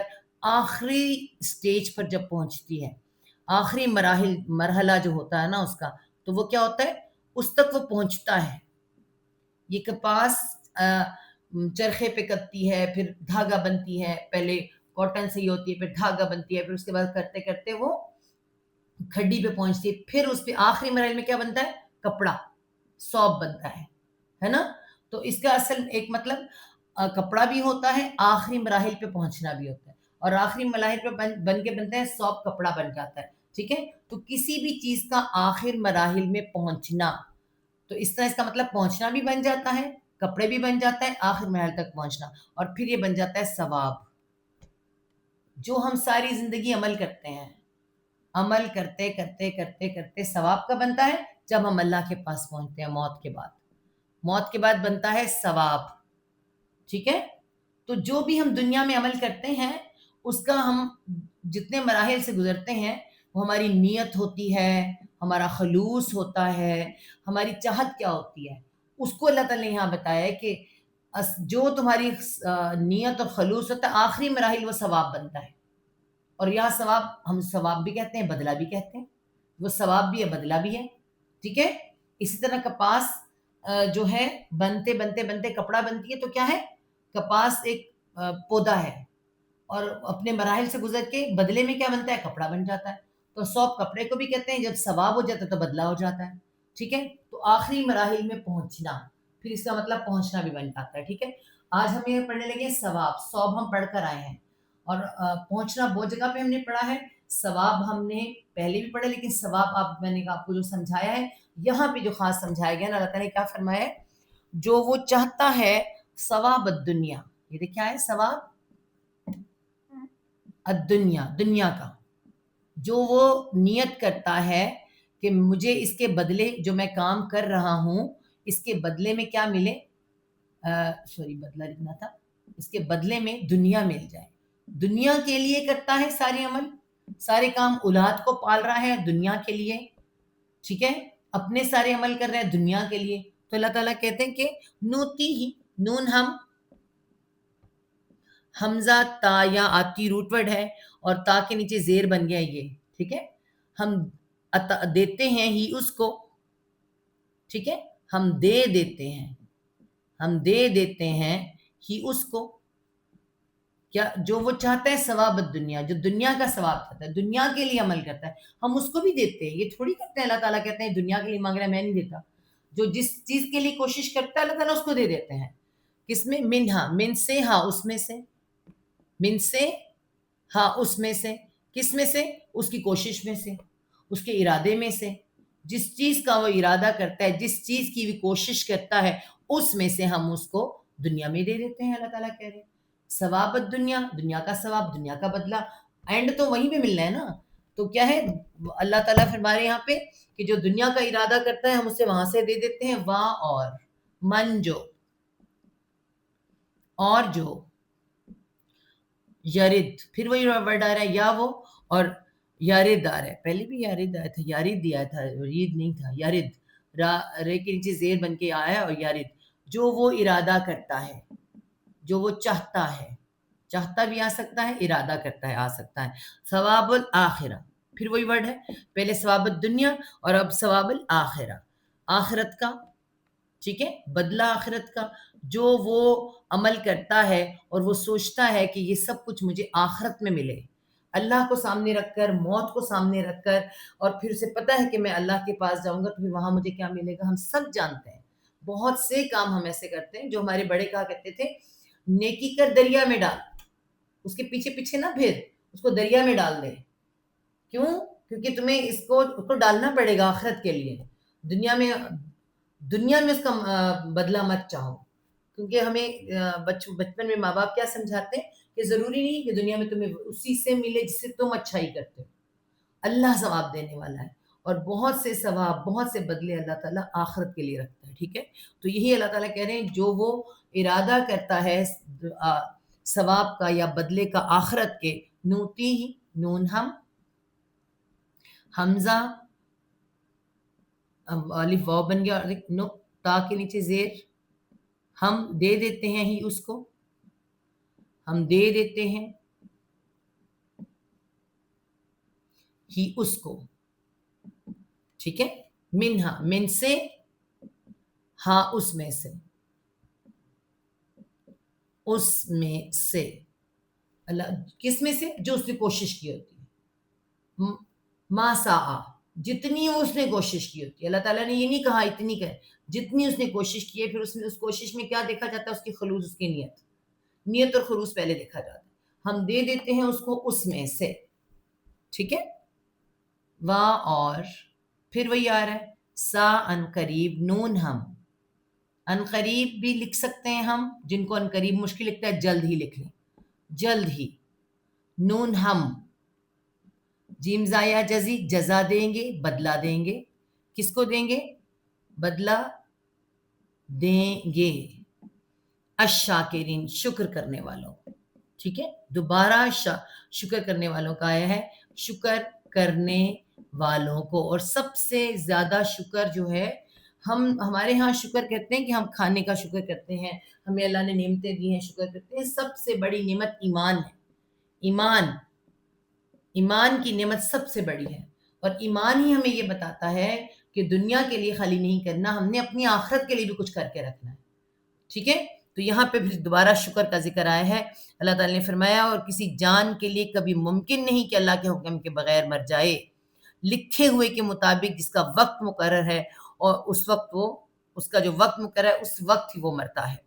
A: آخری سٹیج پر جب پہنچتی ہے, آخری مرحلہ جو ہوتا ہے نا اس کا, تو وہ کیا ہوتا ہے, اس تک وہ پہنچتا ہے. یہ کپاس چرخے پہ کتتی ہے, پھر دھاگا بنتی ہے, پہلے کاٹن سے ہی ہوتی ہے, پھر دھاگا بنتی ہے, پھر اس کے بعد کرتے کرتے وہ کھڈی پہ پہنچتی ہے, پھر اس پہ آخری مرحلے میں کیا بنتا ہے, کپڑا, ثوب بنتا ہے نا. تو اس کا اصل ایک مطلب کپڑا بھی ہوتا ہے, آخری مراحل پہ پہنچنا بھی ہوتا ہے, اور آخری مراحل پہ بن کے بنتا ہے ثوب, کپڑا بن جاتا ہے. ٹھیک ہے, تو کسی بھی چیز کا آخر مراحل میں پہنچنا, تو اس طرح اس کا مطلب پہنچنا بھی بن جاتا ہے, کپڑے بھی بن جاتا ہے, آخر مراحل تک پہنچنا, اور پھر یہ بن جاتا ہے ثواب. جو ہم ساری زندگی عمل کرتے ہیں, عمل کرتے کرتے کرتے کرتے ثواب کا بنتا ہے جب ہم اللہ کے پاس پہنچتے ہیں موت کے بعد. موت کے بعد بنتا ہے ثواب. ٹھیک ہے؟ تو جو بھی ہم دنیا میں عمل کرتے ہیں اس کا ہم جتنے مراحل سے گزرتے ہیں وہ ہماری نیت ہوتی ہے, ہمارا خلوص ہوتا ہے, ہماری چاہت کیا ہوتی ہے, اس کو اللہ تعالیٰ نے یہاں بتایا ہے کہ جو تمہاری نیت اور خلوص ہوتا ہے آخری مراحل وہ ثواب بنتا ہے. اور یہاں ثواب ہم ثواب بھی کہتے ہیں, بدلہ بھی کہتے ہیں, وہ ثواب بھی ہے بدلہ بھی ہے. ٹھیک ہے؟ اسی طرح کپاس جو ہے بنتے بنتے بنتے کپڑا بنتی ہے, تو کیا ہے, کپاس ایک پودا ہے اور اپنے مراحل سے گزر کے بدلے میں کیا بنتا ہے, کپڑا بن جاتا ہے. تو سوب کپڑے کو بھی کہتے ہیں, جب ثواب ہو جاتا ہے تو بدلہ ہو جاتا ہے. ٹھیک ہے؟ تو آخری مراحل میں پہنچنا, پھر اس کا مطلب پہنچنا بھی بن جاتا ہے. ٹھیک ہے؟ آج ہم یہ پڑھنے لگے ثواب. ثواب ہم پڑھ کر آئے ہیں, اور پہنچنا بہت جگہ پہ ہم نے پڑھا ہے. ثواب ہم نے پہلے بھی پڑھا, لیکن ثواب آپ میں نے آپ کو جو سمجھایا ہے یہاں پہ جو خاص سمجھایا گیا نا, اللہ تعالیٰ نے کیا فرمایا ہے, جو وہ چاہتا ہے ثواب الدنیا, یہ دیکھا ہے ثواب الدنیا, دنیا کا, جو وہ نیت کرتا ہے کہ مجھے اس کے بدلے جو میں کام کر رہا ہوں اس کے بدلے میں کیا ملے, بدلہ لکھنا تھا, اس کے بدلے میں دنیا مل جائے. دنیا کے لیے کرتا ہے سارے عمل, سارے کام, اولاد کو پال رہا ہے دنیا کے لیے. ٹھیک ہے؟ اپنے سارے عمل کر رہے ہیں دنیا کے لیے. تو اللہ تعالیٰ کہتے ہیں کہ نوتی ہی, نون ہم, حمزہ تا یا آتی روٹ ورڈ ہے اور تا کے نیچے زیر بن گیا یہ. ٹھیک ہے؟ ہم دیتے ہیں ہی اس کو. ٹھیک ہے؟ ہم دے دیتے ہیں, ہم دے دیتے ہیں ہی اس کو, کیا, جو وہ چاہتا ہے ثواب الدنیا, جو دنیا کا ثواب چاہتا ہے, دنیا کے لیے عمل کرتا ہے, ہم اس کو بھی دیتے ہیں. یہ تھوڑی کرتے ہیں اللہ تعالیٰ کہتے ہیں دنیا کے لیے مانگ رہا ہے میں نہیں دیتا. جو جس چیز کے لیے کوشش کرتا ہے اللہ تعالیٰ اس کو دے دیتے ہیں. کس میں, منہا, من سے, ہاں اس میں سے, من سے, ہاں اس میں سے, کس میں سے, اس کی کوشش میں سے, اس کے ارادے میں سے, جس چیز کا وہ ارادہ کرتا ہے, جس چیز کی وہ کوشش کرتا ہے اس میں سے ہم اس کو دنیا میں دے دیتے ہیں. اللہ تعالیٰ کہہ رہے ہیں ثواب الدنیا, دنیا کا ثواب, دنیا کا بدلہ, اینڈ تو وہیں پہ ملنا ہے نا. تو کیا ہے, اللہ تعالیٰ فرما رہے ہیں یہاں پہ کہ جو دنیا کا ارادہ کرتا ہے ہم اسے وہاں سے دے دیتے ہیں. وہاں اور من جو, اور جو, یرد, پھر وہی ورڈ آ رہا ہے یا وہ, اور یارد آ رہا ہے, پہلے بھی یارد آیا تھا, یارد دیا تھا, ید نہیں تھا, یارد, رے کے نیچے زیر بن کے آیا ہے, اور یارد, جو وہ ارادہ کرتا ہے, جو وہ چاہتا ہے, چاہتا بھی آ سکتا ہے, ارادہ کرتا ہے آ سکتا ہے. ثواب الآخرہ, پھر وہی ورڈ ہے, پہلے ثواب الدنیا اور اب ثواب الآخرہ, آخرت کا. ٹھیک ہے, بدلہ آخرت کا, جو وہ عمل کرتا ہے اور وہ سوچتا ہے کہ یہ سب کچھ مجھے آخرت میں ملے, اللہ کو سامنے رکھ کر, موت کو سامنے رکھ کر, اور پھر اسے پتہ ہے کہ میں اللہ کے پاس جاؤں گا تو پھر وہاں مجھے کیا ملے گا. ہم سب جانتے ہیں بہت سے کام ہم ایسے کرتے ہیں جو ہمارے بڑے کہا کرتے تھے, نیکی کر دریا میں ڈال, اس کے پیچھے پیچھے نہ پھر, اس کو دریا میں ڈال دے. کیوں؟ کیونکہ تمہیں اس کو ڈالنا پڑے گا آخرت کے لیے. دنیا میں اس کا بدلہ مت چاہو, کیونکہ ہمیں بچپن میں ماں باپ کیا سمجھاتے ہیں کہ ضروری نہیں کہ دنیا میں تمہیں اسی سے ملے جس سے تم اچھائی کرتے ہو. اللہ ثواب دینے والا ہے, اور بہت سے ثواب, بہت سے بدلے اللہ تعالیٰ آخرت کے لیے رکھتا ہے. ٹھیک ہے؟ تو یہی اللہ تعالیٰ کہہ رہے ہیں جو وہ ارادہ کرتا ہے ثواب کا یا بدلے کا آخرت کے, نوتی ہی, نون ہم, حمزہ, الف واو بن گیا, نو تا کے نیچے زیر, ہم دے دیتے ہیں ہی اس کو, ہم دے دیتے ہیں ہی اس کو. ٹھیک ہے؟ منہا, من سے, ہاں اس میں سے, اس میں سے, اللہ کس میں سے, جو اس نے کوشش کی ہوتی ہے, ما سعی, جتنی اس نے کوشش کی ہوتی ہے. اللہ تعالیٰ نے یہ نہیں کہا اتنی کہ, جتنی اس نے کوشش کی ہے. پھر اس کوشش میں کیا دیکھا جاتا ہے, اس کی خلوص, اس کی نیت اور خلوص پہلے دیکھا جاتا ہے. ہم دے دیتے ہیں اس کو اس میں سے. ٹھیک ہے؟ وا, اور پھر وہی آ رہا ہے سا, ان قریب, نون ہم, ان قریب بھی لکھ سکتے ہیں ہم, جن کو ان قریب مشکل لکھتا ہے جلد ہی لکھ لیں, جلد ہی. نون ہم, جیم زایا جزی, جزا دیں گے, بدلہ دیں گے. کس کو دیں گے؟ بدلہ دیں گے الشاکرین شکر کرنے والوں کو. ٹھیک ہے, دوبارہ شکر کرنے والوں کا آیا ہے, شکر کرنے والوں کو. اور سب سے زیادہ شکر جو ہے, ہمارے ہاں شکر کہتے ہیں کہ ہم کھانے کا شکر کرتے ہیں, ہمیں اللہ نے نعمتیں دی ہیں شکر کرتے ہیں. سب سے بڑی نعمت ایمان ہے. ایمان کی نعمت سب سے بڑی ہے, اور ایمان ہی ہمیں یہ بتاتا ہے کہ دنیا کے لیے خالی نہیں کرنا, ہم نے اپنی آخرت کے لیے بھی کچھ کر کے رکھنا ہے. ٹھیک ہے, تو یہاں پہ پھر دوبارہ شکر کا ذکر آیا ہے. اللہ تعالیٰ نے فرمایا اور کسی جان کے لیے کبھی ممکن نہیں کہ اللہ کے حکم کے بغیر مر جائے, لکھے ہوئے کے مطابق جس کا وقت مقرر ہے, اور اس وقت وہ اس کا جو وقت مقرر ہے اس وقت ہی وہ مرتا ہے.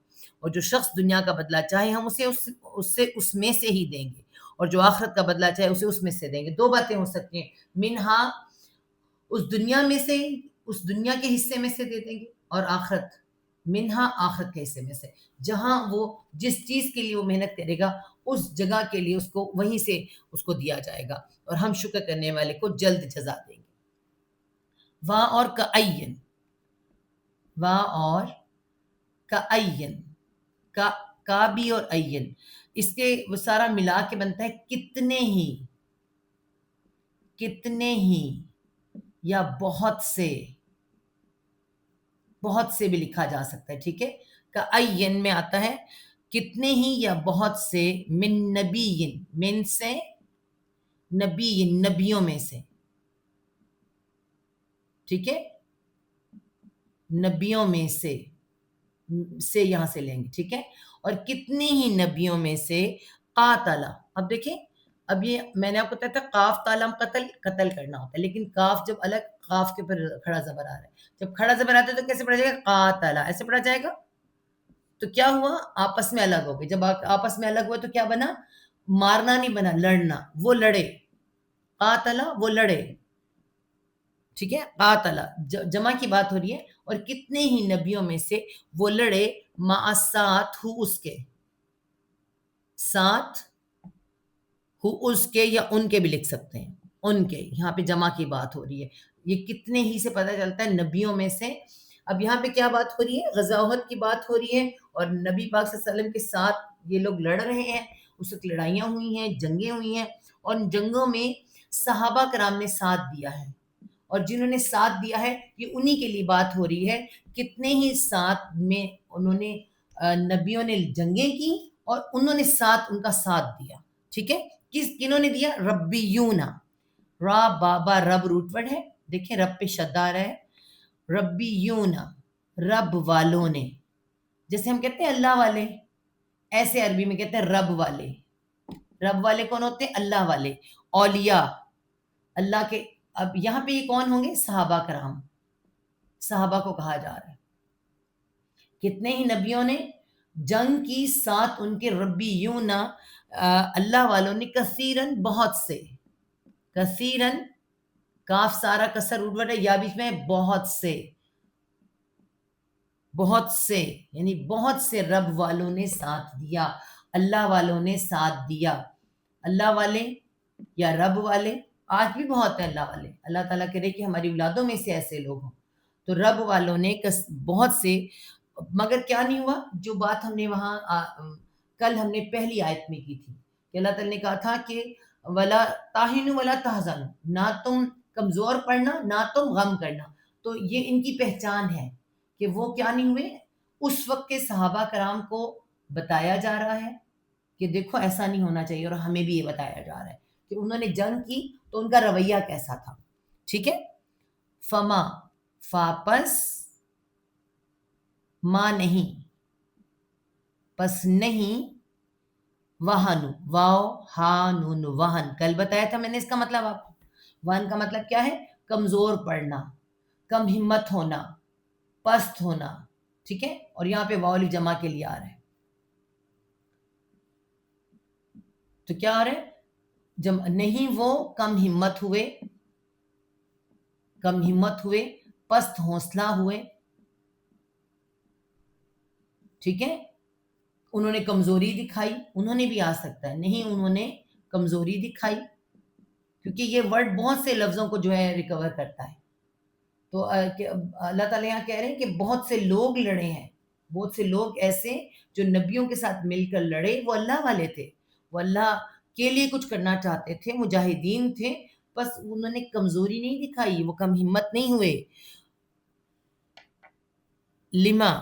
A: اور جو شخص دنیا کا بدلہ چاہے ہم اسے اس میں سے ہی دیں گے, اور جو آخرت کا بدلہ چاہے اسے اس میں سے دیں گے. دو باتیں ہو سکتی ہیں, منہا اس دنیا میں سے, اس دنیا کے حصے میں سے دے دیں گے, اور آخرت منہا آخرت کے حصے میں سے, جہاں وہ جس چیز کے لیے وہ محنت کرے گا اس جگہ کے لیے اس کو وہیں سے اس کو دیا جائے گا, اور ہم شکر کرنے والے کو جلد جزا دیں گے. وا اور کعین, وا اور کعین, کا بھی اور عین, اس کے وہ سارا ملا کے بنتا ہے کتنے ہی, کتنے ہی یا بہت سے, بہت سے بھی لکھا جا سکتا ہے. ٹھیک ہے, کعین میں آتا ہے کتنے ہی یا بہت سے, من نبی, من سے نبی, نبیوں میں سے. ٹھیک ہے, نبیوں میں سے یہاں سے لیں گے. ٹھیک ہے, اور کتنے ہی نبیوں میں سے قاتل. اب دیکھیں, اب یہ میں نے آپ کو بتایا تھا قاف تالم قتل کرنا ہوتا ہے, لیکن کاف جب الگ, قاف کے اوپر کھڑا زبر آ رہا ہے, جب کھڑا زبر آتا ہے تو کیسے پڑھا جائے گا, قاتل, ایسے پڑھا جائے گا. تو کیا ہوا, آپس میں الگ ہو گئے. جب آپس میں الگ ہوا تو کیا بنا, مارنا نہیں بنا, لڑنا. وہ لڑے, قاتل وہ لڑے. ٹھیک ہے, قاتل جمع کی بات ہو رہی ہے, اور کتنے ہی نبیوں میں سے وہ لڑے, مع ساتھ ہو اس کے, ساتھ ہو اس کے, یا ان کے بھی لکھ سکتے ہیں, ان کے. یہاں پہ جمع کی بات ہو رہی ہے, یہ کتنے ہی سے پتہ چلتا ہے نبیوں میں سے. اب یہاں پہ کیا بات ہو رہی ہے, غزوات کی بات ہو رہی ہے, اور نبی پاک صلی اللہ علیہ وسلم کے ساتھ یہ لوگ لڑ رہے ہیں. اس وقت لڑائیاں ہوئی ہیں, جنگیں ہوئی ہیں, اور ان جنگوں میں صحابہ کرام نے ساتھ دیا ہے, اور جنہوں نے ساتھ دیا ہے یہ انہی کے لیے بات ہو رہی ہے. کتنے ہی ساتھ میں انہوں نے نبیوں نے جنگیں کی, اور انہوں نے ساتھ ان کا ساتھ دیا. ٹھیک ہے, کنہوں نے دیا, ربیون, را بابا رب روٹ ورڈ ہے, دیکھیں رب پہ شد آ رہا ہے, ربیون رب والوں نے. جیسے ہم کہتے ہیں اللہ والے, ایسے عربی میں کہتے ہیں رب والے. رب والے کون ہوتے ہیں, اللہ والے, اولیاء اللہ کے. اب یہاں پہ یہ کون ہوں گے, صحابہ کرام, صحابہ کو کہا جا رہا ہے. کتنے ہی نبیوں نے جنگ کی ساتھ ان کے, ربیون اللہ والوں نے, کثیرن بہت سے, کثیرن کاف سارا کسر اڑ ہے, یا بیچ میں بہت سے, بہت سے یعنی بہت سے رب والوں نے ساتھ دیا, اللہ والوں نے ساتھ دیا. اللہ والے یا رب والے, آج بھی بہت ہے اللہ والے. اللہ تعالیٰ کرے کہ ہماری اولادوں میں سے ایسے لوگ ہوں. تو رب والوں نے بہت سے, مگر کیا نہیں ہوا, جو بات ہم نے وہاں کل ہم نے پہلی آیت میں کی تھی کہ اللہ تعالیٰ نے کہا تھا کہ ولا تاہنوا ولا تحزنوا, نہ تم کمزور پڑنا نہ تم غم کرنا. تو یہ ان کی پہچان ہے کہ وہ کیا نہیں ہوئے. اس وقت کے صحابہ کرام کو بتایا جا رہا ہے کہ دیکھو ایسا نہیں ہونا چاہیے, اور ہمیں بھی یہ بتایا جا رہا ہے کہ انہوں نے جنگ کی تو ان کا رویہ کیسا تھا. ٹھیک ہے, فما فاپس, ما نہیں, پس نہیں, وہن واو ہا نون وہن, کل بتایا تھا میں نے اس کا مطلب آپ کو. وہن کا مطلب کیا ہے, کمزور پڑنا, کم ہمت ہونا, پست ہونا. ٹھیک ہے, اور یہاں پہ واو جمع کے لیے آ رہا ہے. تو کیا آ رہا ہے, جب نہیں وہ کم ہمت ہوئے, کم ہمت ہوئے, پست حوصلہ ہوئے. ٹھیک ہے, انہوں نے کمزوری دکھائی, انہوں نے بھی آ سکتا ہے, نہیں انہوں نے کمزوری دکھائی, کیونکہ یہ ورڈ بہت سے لفظوں کو جو ہے ریکور کرتا ہے. تو اللہ تعالیٰ یہاں کہہ رہے ہیں کہ بہت سے لوگ لڑے ہیں, بہت سے لوگ ایسے جو نبیوں کے ساتھ مل کر لڑے وہ اللہ والے تھے، وہ اللہ کے لیے کچھ کرنا چاہتے تھے، مجاہدین تھے، بس انہوں نے کمزوری نہیں دکھائی، وہ کم ہمت نہیں ہوئے. لما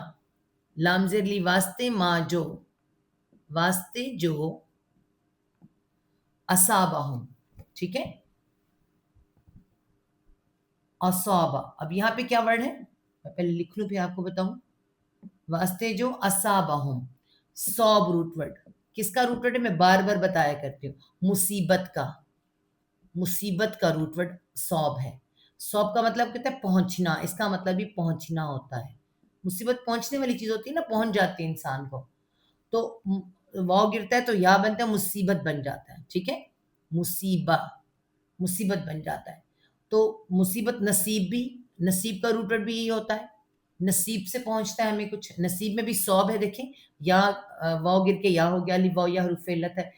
A: لام زیر لی واسطے ما جو، واسطے جو اصابہم، ٹھیک ہے، اصابہ. اب یہاں پہ کیا ورڈ ہے، میں پہلے لکھ لوں پھر آپ کو بتاؤں. واسطے جو اصابہم، صوب روٹ ورڈ. کس کا روٹ ورڈ ہے؟ میں بار بار بتایا کرتی ہوں، مصیبت کا، مصیبت کا روٹ ورڈ صوب ہے. صوب کا مطلب کہتا ہے پہنچنا، اس کا مطلب بھی پہنچنا ہوتا ہے. مصیبت پہنچنے والی چیز ہوتی ہے نا، پہنچ جاتی ہے انسان کو. تو واو گرتا ہے تو یا بنتا ہے، مصیبت بن جاتا ہے، ٹھیک ہے، مصیبہ، مصیبت بن جاتا ہے. تو مصیبت نصیب بھی، نصیب کا روٹ ورڈ بھی یہی ہوتا ہے، نصیب سے پہنچتا ہے ہمیں کچھ. نصیب میں بھی صوب ہے، دیکھیں یا واو گر کے یا ہو گیا، الف واو یا حروف علت ہے.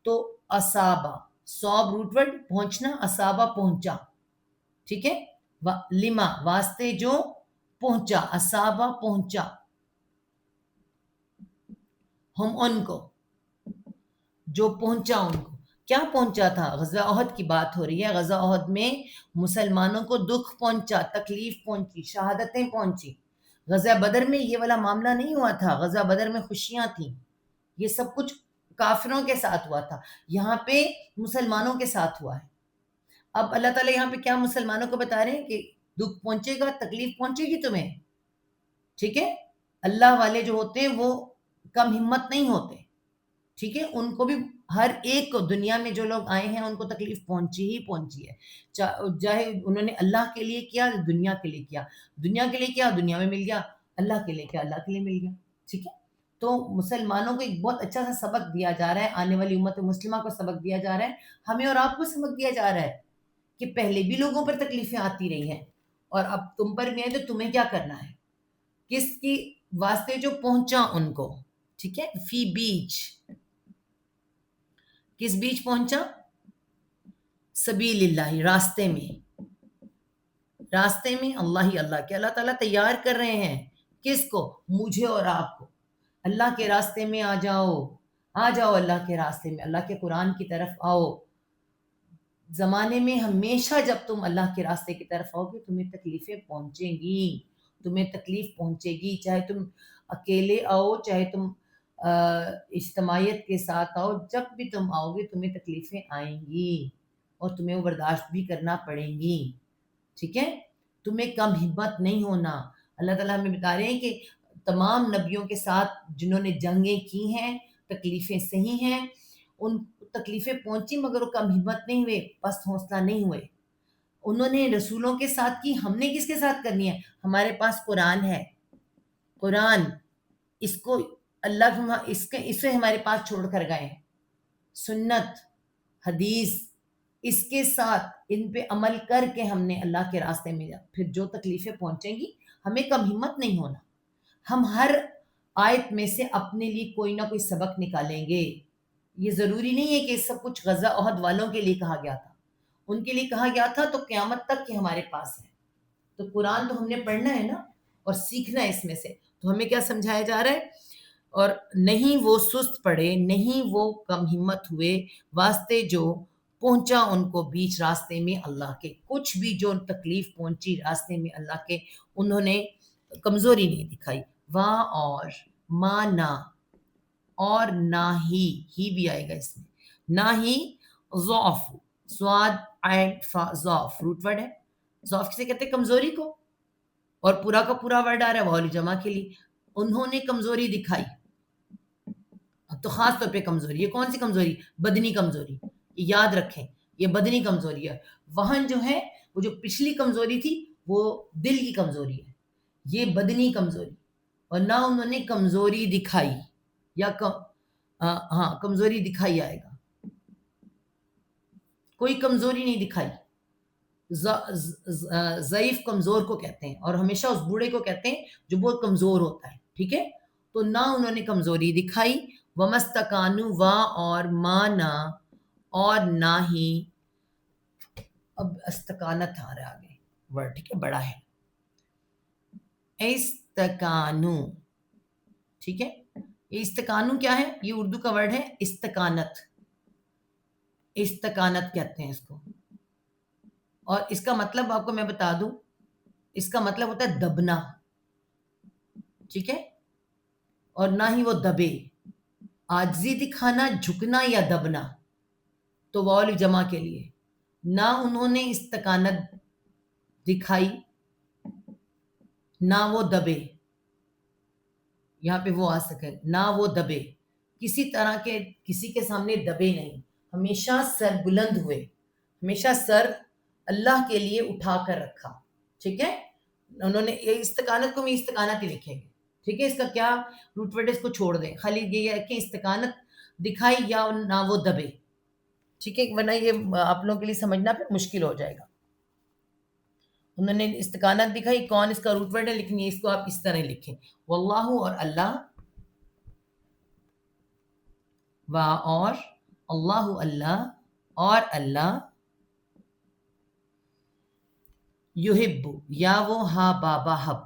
A: تو اصابہ، صوب روٹ ورڈ پہنچنا، اصابہ پہنچا، ٹھیک ہے. لما واسطے جو پہنچا، اصابہ پہنچا، ہم ان کو، جو پہنچا ان کو. کیا پہنچا تھا؟ غزوہ احد کی بات ہو رہی ہے. غزوہ احد میں مسلمانوں کو دکھ پہنچا، تکلیف پہنچی، شہادتیں پہنچی. غزوہ بدر میں یہ والا معاملہ نہیں ہوا تھا، غزوہ بدر میں خوشیاں تھیں. یہ سب کچھ کافروں کے ساتھ ہوا تھا، یہاں پہ مسلمانوں کے ساتھ ہوا ہے. اب اللہ تعالیٰ یہاں پہ کیا مسلمانوں کو بتا رہے ہیں کہ دکھ پہنچے گا، تکلیف پہنچے گی تمہیں، ٹھیک ہے. اللہ والے جو ہوتے ہیں وہ کم ہمت نہیں ہوتے، ٹھیک ہے. ان کو بھی، ہر ایک کو، دنیا میں جو لوگ آئے ہیں ان کو تکلیف پہنچی ہی پہنچی ہے، چاہے انہوں نے اللہ کے لیے کیا، دنیا کے لیے کیا. دنیا کے لیے کیا، دنیا میں مل گیا، اللہ کے لیے کیا، اللہ کے لیے مل گیا، ٹھیک ہے. تو مسلمانوں کو ایک بہت اچھا سا سبق دیا جا رہا ہے، آنے والی امت مسلمہ کو سبق دیا جا رہا ہے، ہمیں اور آپ کو سبق دیا جا رہا ہے کہ پہلے بھی لوگوں پر تکلیفیں آتی رہی ہیں اور اب تم پر بھی ہیں، تو تمہیں کیا کرنا ہے. کس کی واسطے جو پہنچا ان کو، ٹھیک ہے. فی بیچ، کس بیچ پہنچا؟ سبیل اللہ، راستے میں، راستے میں اللہ ہی اللہ کے. اللہ تعالیٰ تیار کر رہے ہیں کس کو؟ مجھے اور آپ کو. اللہ کے راستے میں آ جاؤ، آ جاؤ اللہ کے راستے میں، اللہ کے قرآن کی طرف آؤ. زمانے میں ہمیشہ جب تم اللہ کے راستے کی طرف آؤ گے تمہیں تکلیفیں پہنچیں گی، تمہیں تکلیف پہنچے گی. چاہے تم اکیلے آؤ، چاہے تم اجتماعیت کے ساتھ آؤ، جب بھی تم آؤ گے تمہیں تکلیفیں آئیں گی اور تمہیں وہ برداشت بھی کرنا پڑیں گی، ٹھیک ہے. تمہیں کم ہمت نہیں ہونا. اللہ تعالیٰ ہمیں بتا رہے ہیں کہ تمام نبیوں کے ساتھ جنہوں نے جنگیں کی ہیں، تکلیفیں سہی ہیں، ان تکلیفیں پہنچی مگر وہ کم ہمت نہیں ہوئے، پست حوصلہ نہیں ہوئے. انہوں نے رسولوں کے ساتھ کی، ہم نے کس کے ساتھ کرنی ہے؟ ہمارے پاس قرآن ہے، قرآن، اس کو اللہ اسے ہمارے پاس چھوڑ کر گئے. سنت، حدیث، اس کے ساتھ ان پہ عمل کر کے ہم نے اللہ کے راستے میں جا. پھر جو تکلیفیں پہنچیں گی ہمیں کم ہمت نہیں ہونا. ہم ہر آیت میں سے اپنے لیے کوئی نہ کوئی سبق نکالیں گے. یہ ضروری نہیں ہے کہ سب کچھ غزہ احد والوں کے لیے کہا گیا تھا، ان کے لیے کہا گیا تھا تو قیامت تک کہ ہمارے پاس ہے. تو قرآن تو ہم نے پڑھنا ہے نا اور سیکھنا ہے اس میں سے. تو ہمیں کیا سمجھایا جا رہا ہے؟ اور نہیں وہ سست پڑے، نہیں وہ کم ہمت ہوئے، واسطے جو پہنچا ان کو بیچ راستے میں اللہ کے. کچھ بھی جو تکلیف پہنچی راستے میں اللہ کے، انہوں نے کمزوری نہیں دکھائی. وہاں اور ما نہ، اور نہ ہی بھی آئے گا اس میں، نہ ہی ضعف، سواد عین فا، ضعف روٹ ورڈ ہے. ضعف کسے کہتے ہیں؟ کمزوری کو. اور پورا کا پورا ورڈ آ رہا ہے واؤل جمع کے لیے. انہوں نے کمزوری دکھائی. اب تو خاص طور پہ کمزوری، یہ کون سی کمزوری؟ بدنی کمزوری. یاد رکھیں یہ بدنی کمزوری ہے. وہاں جو ہے وہ جو پچھلی کمزوری تھی وہ دل کی کمزوری ہے، یہ بدنی کمزوری. اور نہ انہوں نے کمزوری دکھائی، یا ہاں کمزوری دکھائی آئے گا. کوئی کمزوری نہیں دکھائی. ضعیف کمزور کو کہتے ہیں، اور ہمیشہ اس بوڑھے کو کہتے ہیں جو بہت کمزور ہوتا ہے، ٹھیک ہے. تو نہ انہوں نے کمزوری دکھائی. ومستکانو، وا اور ما نہ، اور نہ ہی، اب استقانت آ رہا ہے آگے ورڈ، ٹھیک ہے، بڑا ہے. استکانو، ٹھیک ہے. یہ استقانو کیا ہے؟ یہ اردو کا ورڈ ہے استقانت. استقانت کہتے ہیں اس کو. اور اس کا مطلب آپ کو میں بتا دوں، اس کا مطلب ہوتا ہے دبنا. ٹھیک ہے. اور نہ ہی وہ دبے. عاجزی دکھانا، جھکنا یا دبنا. تو واؤ جمع کے لیے نہ انہوں نے استقانت دکھائی، نہ وہ دبے. یہاں پہ وہ آ سکے، نہ وہ دبے، کسی طرح کے کسی کے سامنے دبے نہیں، ہمیشہ سر بلند ہوئے، ہمیشہ سر اللہ کے لیے اٹھا کر رکھا. ٹھیک ہے. انہوں نے یہ استقانت کو میں استقانت ہی لکھیں گے. ٹھیک ہے. اس کا کیا روٹ ورڈ، اس کو چھوڑ دیں، خالی یہ ہے کہ استقانت دکھائی یا نہ وہ دبے. ٹھیک ہے. ورنہ یہ آپ لوگوں کے لیے سمجھنا پھر مشکل ہو جائے گا. انہوں نے استقانت دکھائی، کون اس کا روٹ ورڈ ہے، لیکن اس کو آپ اس طرح لکھیں، واللہ اور اللہ، اور اللہ اللہ، اور اللہ، یحب یا وہ ہا بابا حب،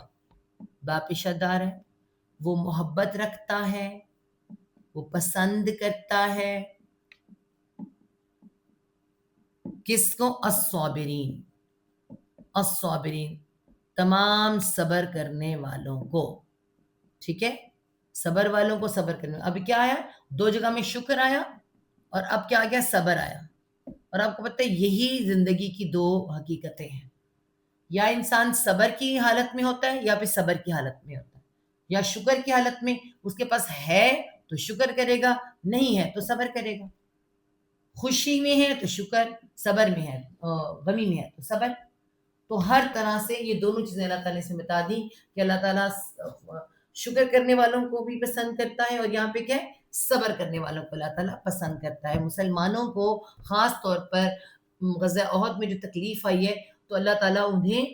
A: با پیشدار ہے، وہ محبت رکھتا ہے، وہ پسند کرتا ہے، کس کو؟ الصابرین. الصابرین تمام صبر کرنے والوں کو. ٹھیک ہے. صبر والوں کو صبر کرنے. اب کیا آیا؟ دو جگہ میں شکر آیا اور اب کیا آ گیا؟ صبر آیا. اور آپ کو پتہ ہے یہی زندگی کی دو حقیقتیں ہیں، یا انسان صبر کی حالت میں ہوتا ہے یا پھر صبر کی حالت میں ہوتا ہے، یا شکر کی حالت میں اس کے پاس ہے تو شکر کرے گا، نہیں ہے تو صبر کرے گا. خوشی میں ہے تو شکر، صبر میں ہے غمی میں ہے تو صبر. تو ہر طرح سے یہ دونوں چیزیں اللہ تعالیٰ سے بتا دی کہ اللہ تعالیٰ شکر کرنے والوں کو بھی پسند کرتا ہے، اور یہاں پہ کیا ہے؟ صبر کرنے والوں کو اللہ تعالیٰ پسند کرتا ہے. مسلمانوں کو خاص طور پر غزوہ احد میں جو تکلیف آئی ہے تو اللہ تعالیٰ انہیں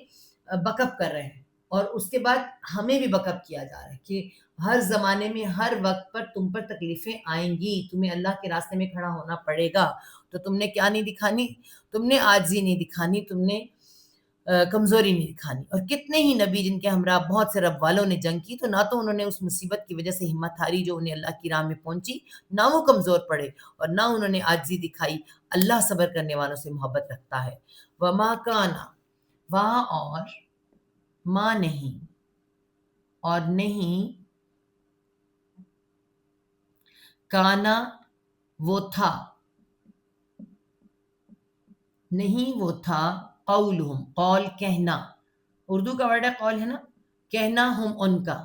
A: بکپ کر رہے ہیں، اور اس کے بعد ہمیں بھی بکپ کیا جا رہا ہے کہ ہر زمانے میں ہر وقت پر تم پر تکلیفیں آئیں گی، تمہیں اللہ کے راستے میں کھڑا ہونا پڑے گا. تو تم نے کیا نہیں دکھانی؟ تم نے عاجزی نہیں دکھانی، تم نے کمزوری نہیں دکھانی. اور کتنے ہی نبی جن کے ہمراہ بہت سے رب والوں نے جنگ کی، تو نہ تو انہوں نے اس مصیبت کی وجہ سے ہمت ہاری جو انہیں اللہ کی راہ میں پہنچی، نہ وہ کمزور پڑے، اور نہ انہوں نے عاجزی دکھائی. اللہ صبر کرنے والوں سے محبت رکھتا ہے. وما کانا، وہاں اور ماں نہیں، اور نہیں کانا وہ تھا، نہیں وہ تھا، قولہم قول کہنا، اردو کا ورڈ ہے قول، ہے نا، کہنا ہم ان کا،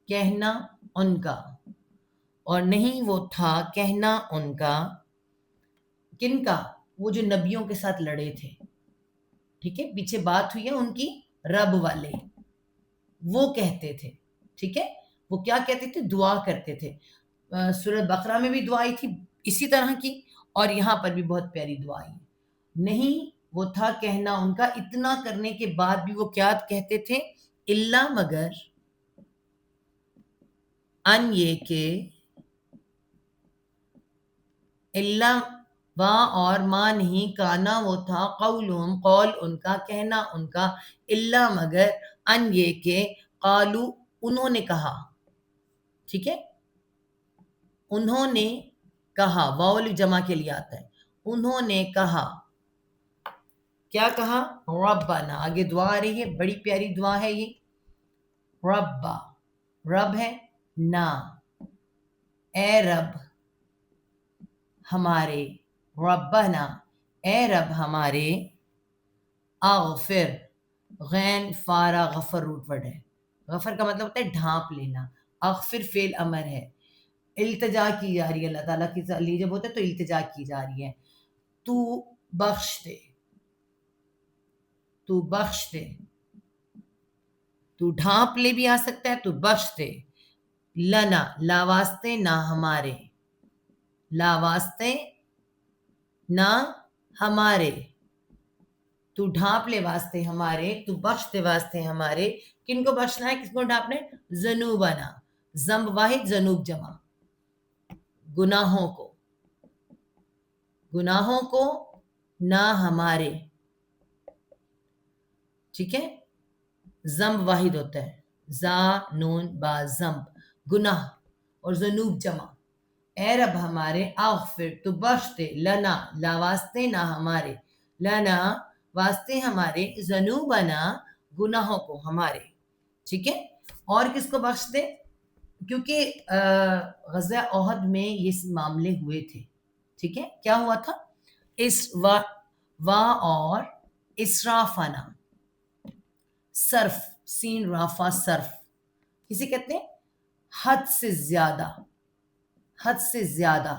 A: کہنا ان کا، اور نہیں وہ تھا کہنا ان کا، کن کا؟ وہ جو نبیوں کے ساتھ لڑے تھے. ٹھیک ہے. پیچھے بات ہوئی ہے ان کی رب والے، وہ کہتے تھے. ٹھیک ہے. وہ کیا کہتے تھے؟ دعا کرتے تھے. سورۃ بقرہ میں بھی دعا آئی تھی اسی طرح کی، اور یہاں پر بھی بہت پیاری دعا آئی. نہیں وہ تھا کہنا ان کا، اتنا کرنے کے بعد بھی وہ کیا کہتے تھے؟ اللہ مگر ان یہ کہ، اللہ وہاں اور ماں نہیں، کانا وہ تھا، قولہم قول ان کا، کہنا ان کا، اللہ مگر ان یہ کہ، قالو انہوں نے کہا. ٹھیک ہے. انہوں نے کہا، واؤ جمع کے لیے آتا ہے. انہوں نے کہا، کیا کہا؟ ربنا. آگے دعا آ رہی ہے، بڑی پیاری دعا ہے یہ. ربا، رب ہے نا، اے رب ہمارے، ربنا اے رب ہمارے، اغفر، غین فارا غفر روٹ ورڈ ہے. غفر کا مطلب ہوتا ہے ڈھانپ لینا. اغفر فعل امر ہے، التجا کی جا رہی ہے اللہ تعالیٰ کے لیے، جب ہوتا ہے تو التجا کی جا رہی ہے. تو بخش دے، تو بخش دے، تو ڈھانپ لے بھی آ سکتا ہے، تو بخش دے. لنا لا واسطے نہ ہمارے، لا واسطے نہ ہمارے، تو ڈھانپ لے واسطے ہمارے، تو بخش دے واسطے ہمارے. کن کو بخشنا ہے؟ کس کو ڈھانپنا ہے؟ ذنوبنا، ذنب واحد ذنوب جمع، گناہوں کو، گناہوں کو نہ ہمارے. ٹھیک ہے. ذنب واحد ہوتا ہے، زا نون با زم گناہ اور ذنوب جمع. اے رب ہمارے اغفر تو بخش دے لنا لا واسطے نہ ہمارے لنا واسطے ہمارے ذنوبنا گناہوں کو ہمارے. ٹھیک ہے. اور کس کو بخش دے؟ کیونکہ غزوہ احد میں یہ معاملے ہوئے تھے. ٹھیک ہے. کیا ہوا تھا؟ وا اور اسرافنا صرف سین رافا صرف کسے کہتے ہیں؟ حد سے زیادہ. حد سے زیادہ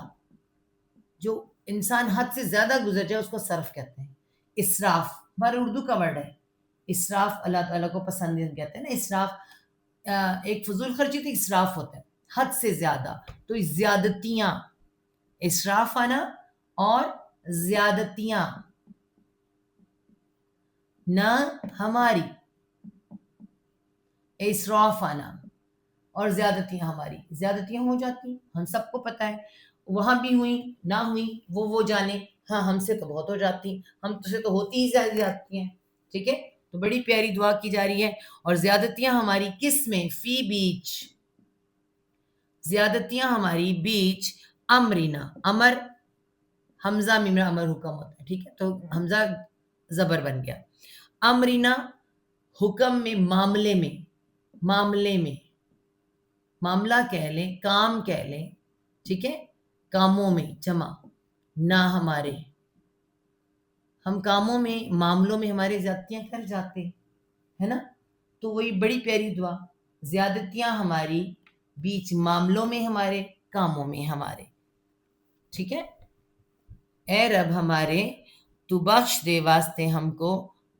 A: جو انسان حد سے زیادہ گزر جائے اس کو صرف کہتے ہیں. اسراف ہمارا اردو کا ورڈ ہے. اسراف اللہ تعالیٰ کو پسند نہیں کہتے ہیں نا. اسراف ایک فضول خرچی تو اسراف ہوتا ہے حد سے زیادہ. تو زیادتیاں اسراف آنا اور زیادتیاں نہ ہماری اسراف آنا اور زیادتیاں ہماری. زیادتیاں ہو جاتی ہیں ہم سب کو پتہ ہے. وہاں بھی ہوئی نہ ہوئی وہ جانے. ہاں ہم سے تو بہت ہو جاتی ہیں. ہم سے تو ہوتی ہی زیادہ جاتی ہیں. ٹھیک ہے. تو بڑی پیاری دعا کی جا رہی ہے. اور زیادتیاں ہماری کس میں؟ فی بیچ. زیادتیاں ہماری بیچ امرینا. امر حمزہ میم امر حکم ہوتا ہے. ٹھیک ہے. تو حمزہ زبر بن گیا. امرینا حکم میں معاملے میں. معاملے میں معاملہ کہہ لیں کام کہہ لیں. ٹھیک ہے. کاموں میں جمع نہ ہمارے. ہم کاموں میں معاملوں میں ہمارے زیادتیاں کر جاتے ہے نا. تو وہی بڑی پیاری دعا. زیادتیاں ہماری بیچ معاملوں میں ہمارے کاموں میں ہمارے. ٹھیک ہے. اے رب ہمارے تو بخش دے واسطے ہم کو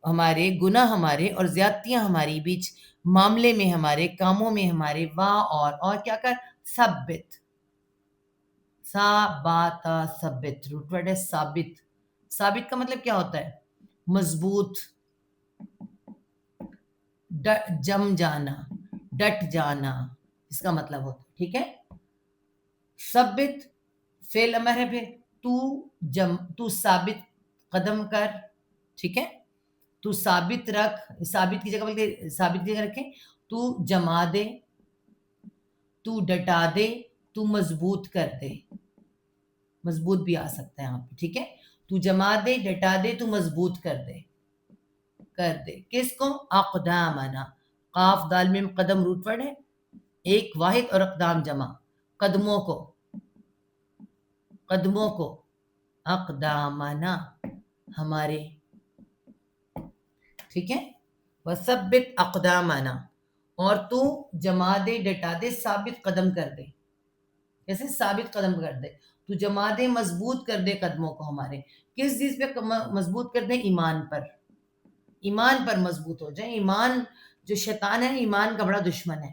A: ہمارے گناہ ہمارے اور زیادتیاں ہماری بیچ معاملے میں ہمارے کاموں میں ہمارے. واہ اور کیا کر؟ ثبت. ثابتا ثبت روٹ ورڈ ہے ثابت. ثابت کا مطلب کیا ہوتا ہے؟ مضبوط جم جانا ڈٹ جانا اس کا مطلب ہوتا ہے. ٹھیک ہے. ثبت فعل امر ہے. پھر تو ثابت قدم کر. ٹھیک ہے. تو ثابت رکھ. ثابت کی جگہ بلکہ ثابت کی جگہ رکھیں. تو جما دے. تو ڈٹا دے. تو مضبوط کر دے. مضبوط بھی آ سکتا ہے یہاں پہ. ٹھیک ہے. تو جما دے ڈٹا دے تو مضبوط کر دے. کر دے کس کو؟ اقدامنا. قاف دال میم قدم روٹ ورڈ ہے. ایک واحد اور اقدام جمع. قدموں کو. قدموں کو. اقدامنا ہمارے. ٹھیک ہے. وثبت اقدامنا اور تو جما دے ڈٹا دے ثابت قدم کر دے. جیسے ثابت قدم کر دے. تو جما دے مضبوط کر دے قدموں کو ہمارے. کس چیز پہ مضبوط کر دے؟ ایمان پر. ایمان پر مضبوط ہو جائیں. ایمان جو شیطان ہے ایمان کا بڑا دشمن ہے.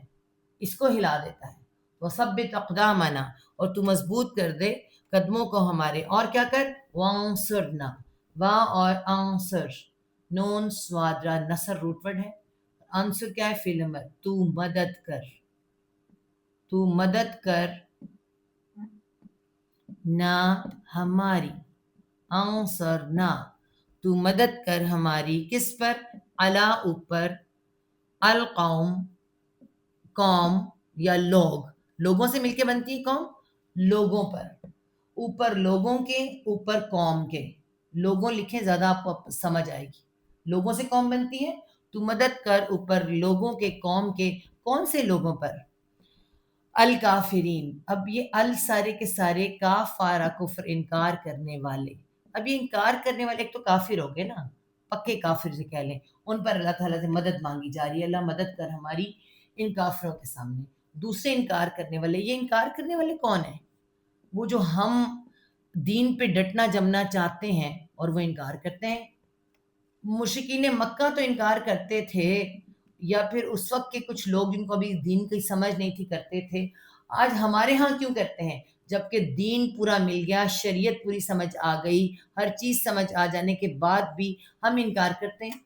A: اس کو ہلا دیتا ہے. وثبت اقدامنا اور تو مضبوط کر دے قدموں کو ہمارے. اور کیا کر؟ وانصرنا. وا اور انصر نون سوادرا نصر روٹ ورڈ ہے. انصر کیا ہے؟ فعل امر. تو مدد کر. تو مدد کر نہ ہماری. انصرنا تو مدد کر ہماری. کس پر؟ علا اوپر. القوم قوم یا لوگ. لوگوں سے مل کے بنتی ہے قوم. لوگوں پر. اوپر لوگوں کے اوپر قوم کے. لوگوں لکھیں زیادہ آپ کو سمجھ آئے گی. لوگوں سے قوم بنتی ہے. تو مدد کر اوپر لوگوں کے قوم کے. کون سے لوگوں پر؟ الکافرین. اب یہ ال سارے کے سارے کافارہ کفر انکار کرنے والے. اب یہ انکار کرنے والے ایک تو کافر ہو گئے نا. پکے کافر سے کہہ لیں. ان پر اللہ تعالیٰ سے مدد مانگی جا رہی ہے. اللہ مدد کر ہماری ان کافروں کے سامنے. دوسرے انکار کرنے والے. یہ انکار کرنے والے کون ہیں؟ وہ جو ہم دین پہ ڈٹنا جمنا چاہتے ہیں اور وہ انکار کرتے ہیں. مشرکین مکہ تو انکار کرتے تھے یا پھر اس وقت کے کچھ لوگ جن کو ابھی دین کی سمجھ نہیں تھی کرتے تھے. آج ہمارے ہاں کیوں کرتے ہیں؟ جبکہ دین پورا مل گیا. شریعت پوری سمجھ آ گئی. ہر چیز سمجھ آ جانے کے بعد بھی ہم انکار کرتے ہیں.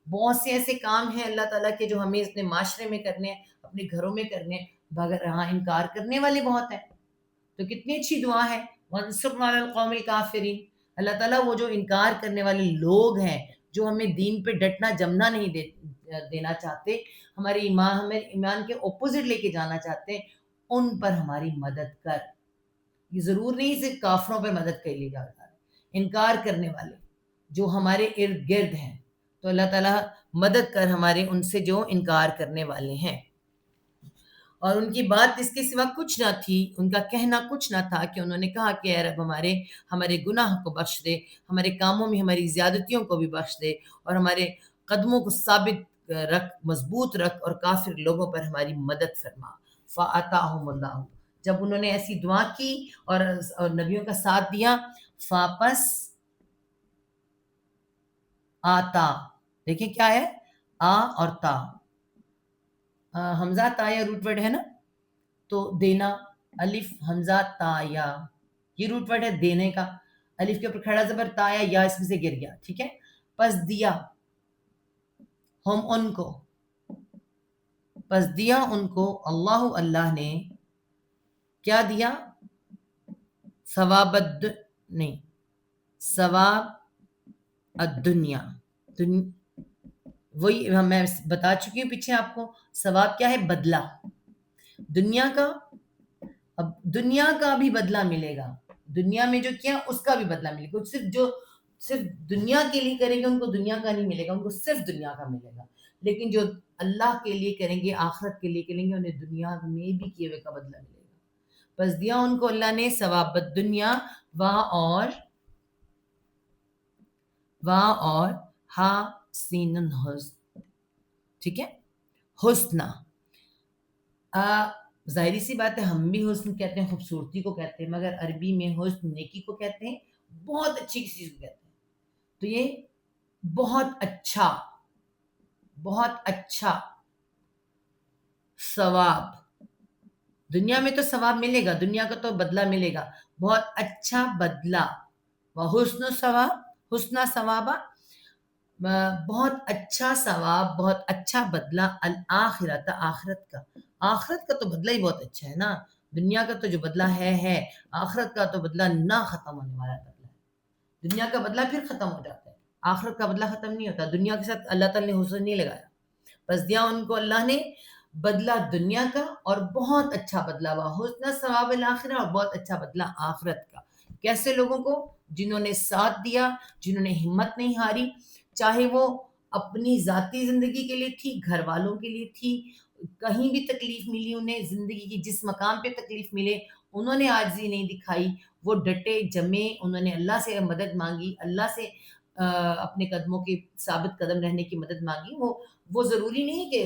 A: بہت سے ایسے کام ہیں اللہ تعالیٰ کے جو ہمیں اپنے معاشرے میں کرنے ہیں اپنے گھروں میں کرنے ہیں مگر ہاں انکار کرنے والے بہت ہیں. تو کتنی اچھی دعا ہے. وانصرنا علی القوم الکافرین. اللہ تعالیٰ وہ جو انکار کرنے والے لوگ ہیں جو ہمیں دین پہ ڈٹنا جمنا نہیں دینا چاہتے، ہمارے ایمان ہمیں ایمان کے اپوزٹ لے کے جانا چاہتے ہیں، ان پر ہماری مدد کر. یہ ضرور نہیں صرف کافروں پہ مدد کے لیے جاتا ہے، انکار کرنے والے جو ہمارے ارد گرد ہیں، تو اللہ تعالیٰ مدد کر ہمارے ان سے جو انکار کرنے والے ہیں. اور ان کی بات اس کے سوا کچھ نہ تھی، ان کا کہنا کچھ نہ تھا کہ انہوں نے کہا کہ اے رب ہمارے گناہ کو بخش دے، ہمارے کاموں میں ہماری زیادتیوں کو بھی بخش دے، اور ہمارے قدموں کو ثابت رکھ، مضبوط رکھ، اور کافر لوگوں پر ہماری مدد فرما. فَأَتَاهُمُ اللَّهُ، جب انہوں نے ایسی دعا کی اور نبیوں کا ساتھ دیا، واپس آتا. دیکھیں کیا ہے، آ اور تا، حمزہ تا یا روٹ ورڈ ہے نا، تو دینا، الف حمزہ تا یا، یہ روٹ ورڈ ہے دینے کا. الف کے اوپر کھڑا زبر، تا یا اس میں سے گر گیا، ٹھیک ہے. پس دیا ہم ان کو، پس دیا ان کو اللہ نے کیا دیا، ثواب نہیں، ثواب الدنیا، وہی میں بتا چکی ہوں پیچھے آپ کو. ثواب کیا ہے، بدلہ دنیا کا. اب دنیا کا بھی بدلہ ملے گا، دنیا میں جو کیا اس کا بھی بدلہ ملے گا. صرف دنیا کے لیے کریں گے ان کو دنیا کا نہیں ملے گا، ان کو صرف دنیا کا ملے گا. لیکن جو اللہ کے لیے کریں گے، آخرت کے لیے کریں گے، انہیں دنیا میں بھی کیے ہوئے کا بدلہ ملے گا. بس دیا ان کو اللہ نے ثواب الدنیا، اور ہا سین حسن، ٹھیک ہے، حسنہ. ظاہری سی بات ہے، ہم بھی حسن کہتے ہیں، خوبصورتی کو کہتے ہیں، مگر عربی میں حسن نیکی کو کہتے ہیں، بہت اچھی چیز کو کہتے ہیں. تو یہ بہت اچھا ثواب. دنیا میں تو ثواب ملے گا، دنیا کا تو بدلہ ملے گا، بہت اچھا بدلہ. حسن ثوابہ، بہت اچھا ثواب، بہت اچھا بدلہ. الآخرت، آخرت کا تو بدلہ ہی بہت اچھا ہے نا. دنیا کا تو جو بدلہ ہے، آخرت کا تو بدلہ نہ ختم ہونے والا بدلہ ہے. دنیا کا بدلہ پھر ختم ہو جاتا ہے، آخرت کا بدلہ ختم نہیں ہوتا. دنیا کے ساتھ اللہ تعالیٰ نے حسن نہیں لگایا. بس دیا ان کو اللہ نے بدلہ دنیا کا، اور بہت اچھا بدلہ ہوا حسن ثواب الآخرہ، اور بہت اچھا بدلہ آخرت کا. کیسے لوگوں کو، جنہوں نے ساتھ دیا، جنہوں نے ہمت نہیں ہاری، چاہے وہ اپنی ذاتی زندگی کے لیے تھی، گھر والوں کے لیے تھی، کہیں بھی تکلیف ملی انہیں، زندگی کی جس مقام پہ تکلیف ملے، انہوں نے عاجزی نہیں دکھائی، وہ ڈٹے جمے، انہوں نے اللہ سے مدد مانگی، اللہ سے اپنے قدموں کے ثابت قدم رہنے کی مدد مانگی. وہ ضروری نہیں کہ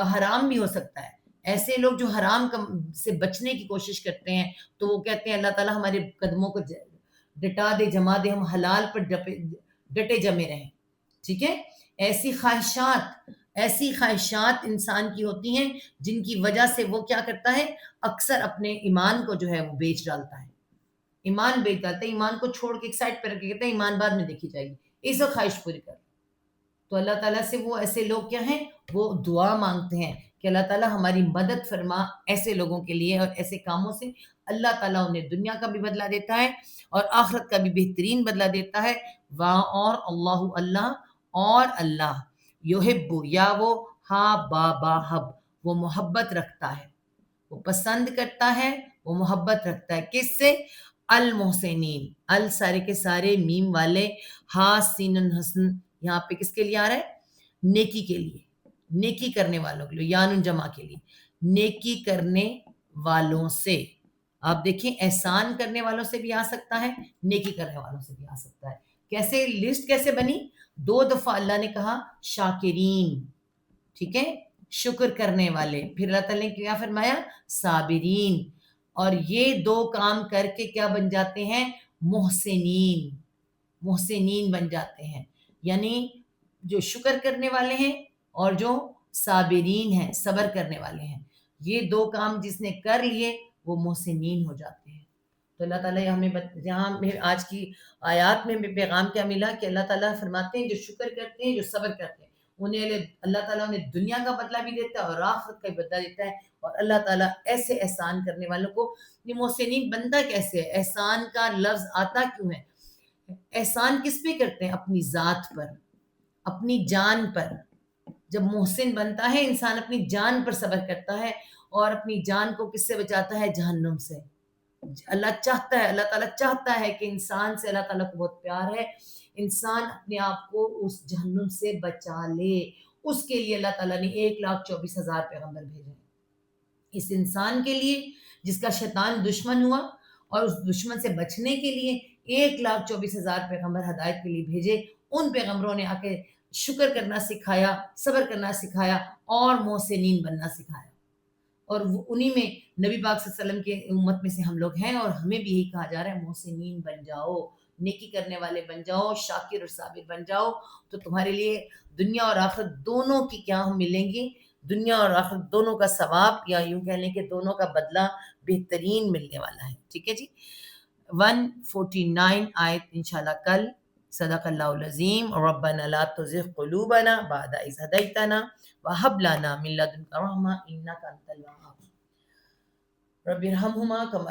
A: حرام بھی ہو سکتا ہے. ایسے لوگ جو حرام سے بچنے کی کوشش کرتے ہیں، تو وہ کہتے ہیں اللہ تعالیٰ ہمارے قدموں کو ڈٹا دے، جما دے، ہم حلال پر ڈٹے جمے رہیں. ٹھیک ہے، ایسی خواہشات انسان کی ہوتی ہیں، جن کی وجہ سے وہ کیا کرتا ہے، اکثر اپنے ایمان کو جو ہے وہ بیچ ڈالتا ہے. ایمان کو چھوڑ کے ایک سائڈ پہ رکھ کے کہتا ہے ایمان بعد میں دیکھی جائے گی، اس وقت خواہش پوری کر. تو اللہ تعالیٰ سے وہ ایسے لوگ کیا ہیں، وہ دعا مانگتے ہیں کہ اللہ تعالیٰ ہماری مدد فرما ایسے لوگوں کے لیے، اور ایسے کاموں سے اللہ تعالیٰ انہیں دنیا کا بھی بدلہ دیتا ہے اور آخرت کا بھی بہترین بدلہ دیتا ہے. اور اللہ یحب، یا وہ ہا با حب، وہ محبت رکھتا ہے، وہ پسند کرتا ہے، وہ محبت رکھتا ہے کس سے، المحسنین. سارے کے سارے میم والے، ہا سین حسن یہاں پہ کس کے لیے آ رہا ہے، نیکی کے لیے، نیکی کرنے والوں کے لیے، یان جمع کے لیے، نیکی کرنے والوں سے. آپ دیکھیں احسان کرنے والوں سے بھی آ سکتا ہے، نیکی کرنے والوں سے بھی آ سکتا ہے. کیسے لسٹ کیسے بنی، 2 دفعہ اللہ نے کہا شاکرین، ٹھیک ہے، شکر کرنے والے، پھر اللہ تعالیٰ نے کیا فرمایا، صابرین. اور یہ 2 کام کر کے کیا بن جاتے ہیں، محسنین بن جاتے ہیں. یعنی جو شکر کرنے والے ہیں اور جو صابرین ہیں، صبر کرنے والے ہیں، یہ 2 کام جس نے کر لیے وہ محسنین ہو جاتے ہیں. تو اللہ تعالیٰ ہمیں یہاں آج کی آیات میں پیغام کیا ملا کہ اللہ تعالیٰ فرماتے ہیں جو شکر کرتے ہیں، جو صبر کرتے ہیں، انہیں اللہ تعالیٰ انہیں دنیا کا بدلہ بھی دیتا ہے اور آخرت کا بھی بدلہ دیتا ہے. اور اللہ تعالیٰ ایسے احسان کرنے والوں کو، یہ محسنین بندہ کیسے ہے، احسان کا لفظ آتا کیوں ہے، احسان کس پہ کرتے ہیں، اپنی ذات پر، اپنی جان پر. جب محسن بنتا ہے انسان اپنی جان پر صبر کرتا ہے اور اپنی جان کو کس سے بچاتا ہے؟ جہنم سے۔ اللہ چاہتا ہے، اللہ تعالیٰ چاہتا ہے کہ انسان سے اللہ تعالیٰ کو بہت پیار ہے، انسان اپنے آپ کو اس جہنم سے بچا لے۔ اس کے لیے اللہ تعالیٰ نے 1,24,000 پیغمبر بھیجے ہیں۔ اس انسان کے لیے جس کا شیطان دشمن ہوا اور اس دشمن سے بچنے کے لیے 1,24,000 پیغمبر ہدایت کے لیے بھیجے۔ ان پیغمبروں نے آ کے شکر کرنا سکھایا، صبر کرنا سکھایا اور محسنین بننا سکھایا۔ اور انہی میں نبی پاک صلی اللہ علیہ وسلم کے امت میں سے ہم لوگ ہیں، اور ہمیں بھی یہی کہا جا رہا ہے محسنین بن جاؤ، نیکی کرنے والے بن جاؤ، شاکر اور صابر بن جاؤ، تو تمہارے لیے دنیا اور آخرت دونوں کی کیا ہم ملیں گی، دنیا اور آخرت دونوں کا ثواب، یا یوں کہہ لیں کہ دونوں کا بدلہ بہترین ملنے والا ہے۔ ٹھیک ہے جی، 149 آیت انشاءاللہ کل۔ صدق اللہ العظیم۔ ربنا لا تزغ قلوبنا بعد اذ هديتنا وهب لنا من لدنك رحمة انك انت الوهاب۔ رب ارحمهما كما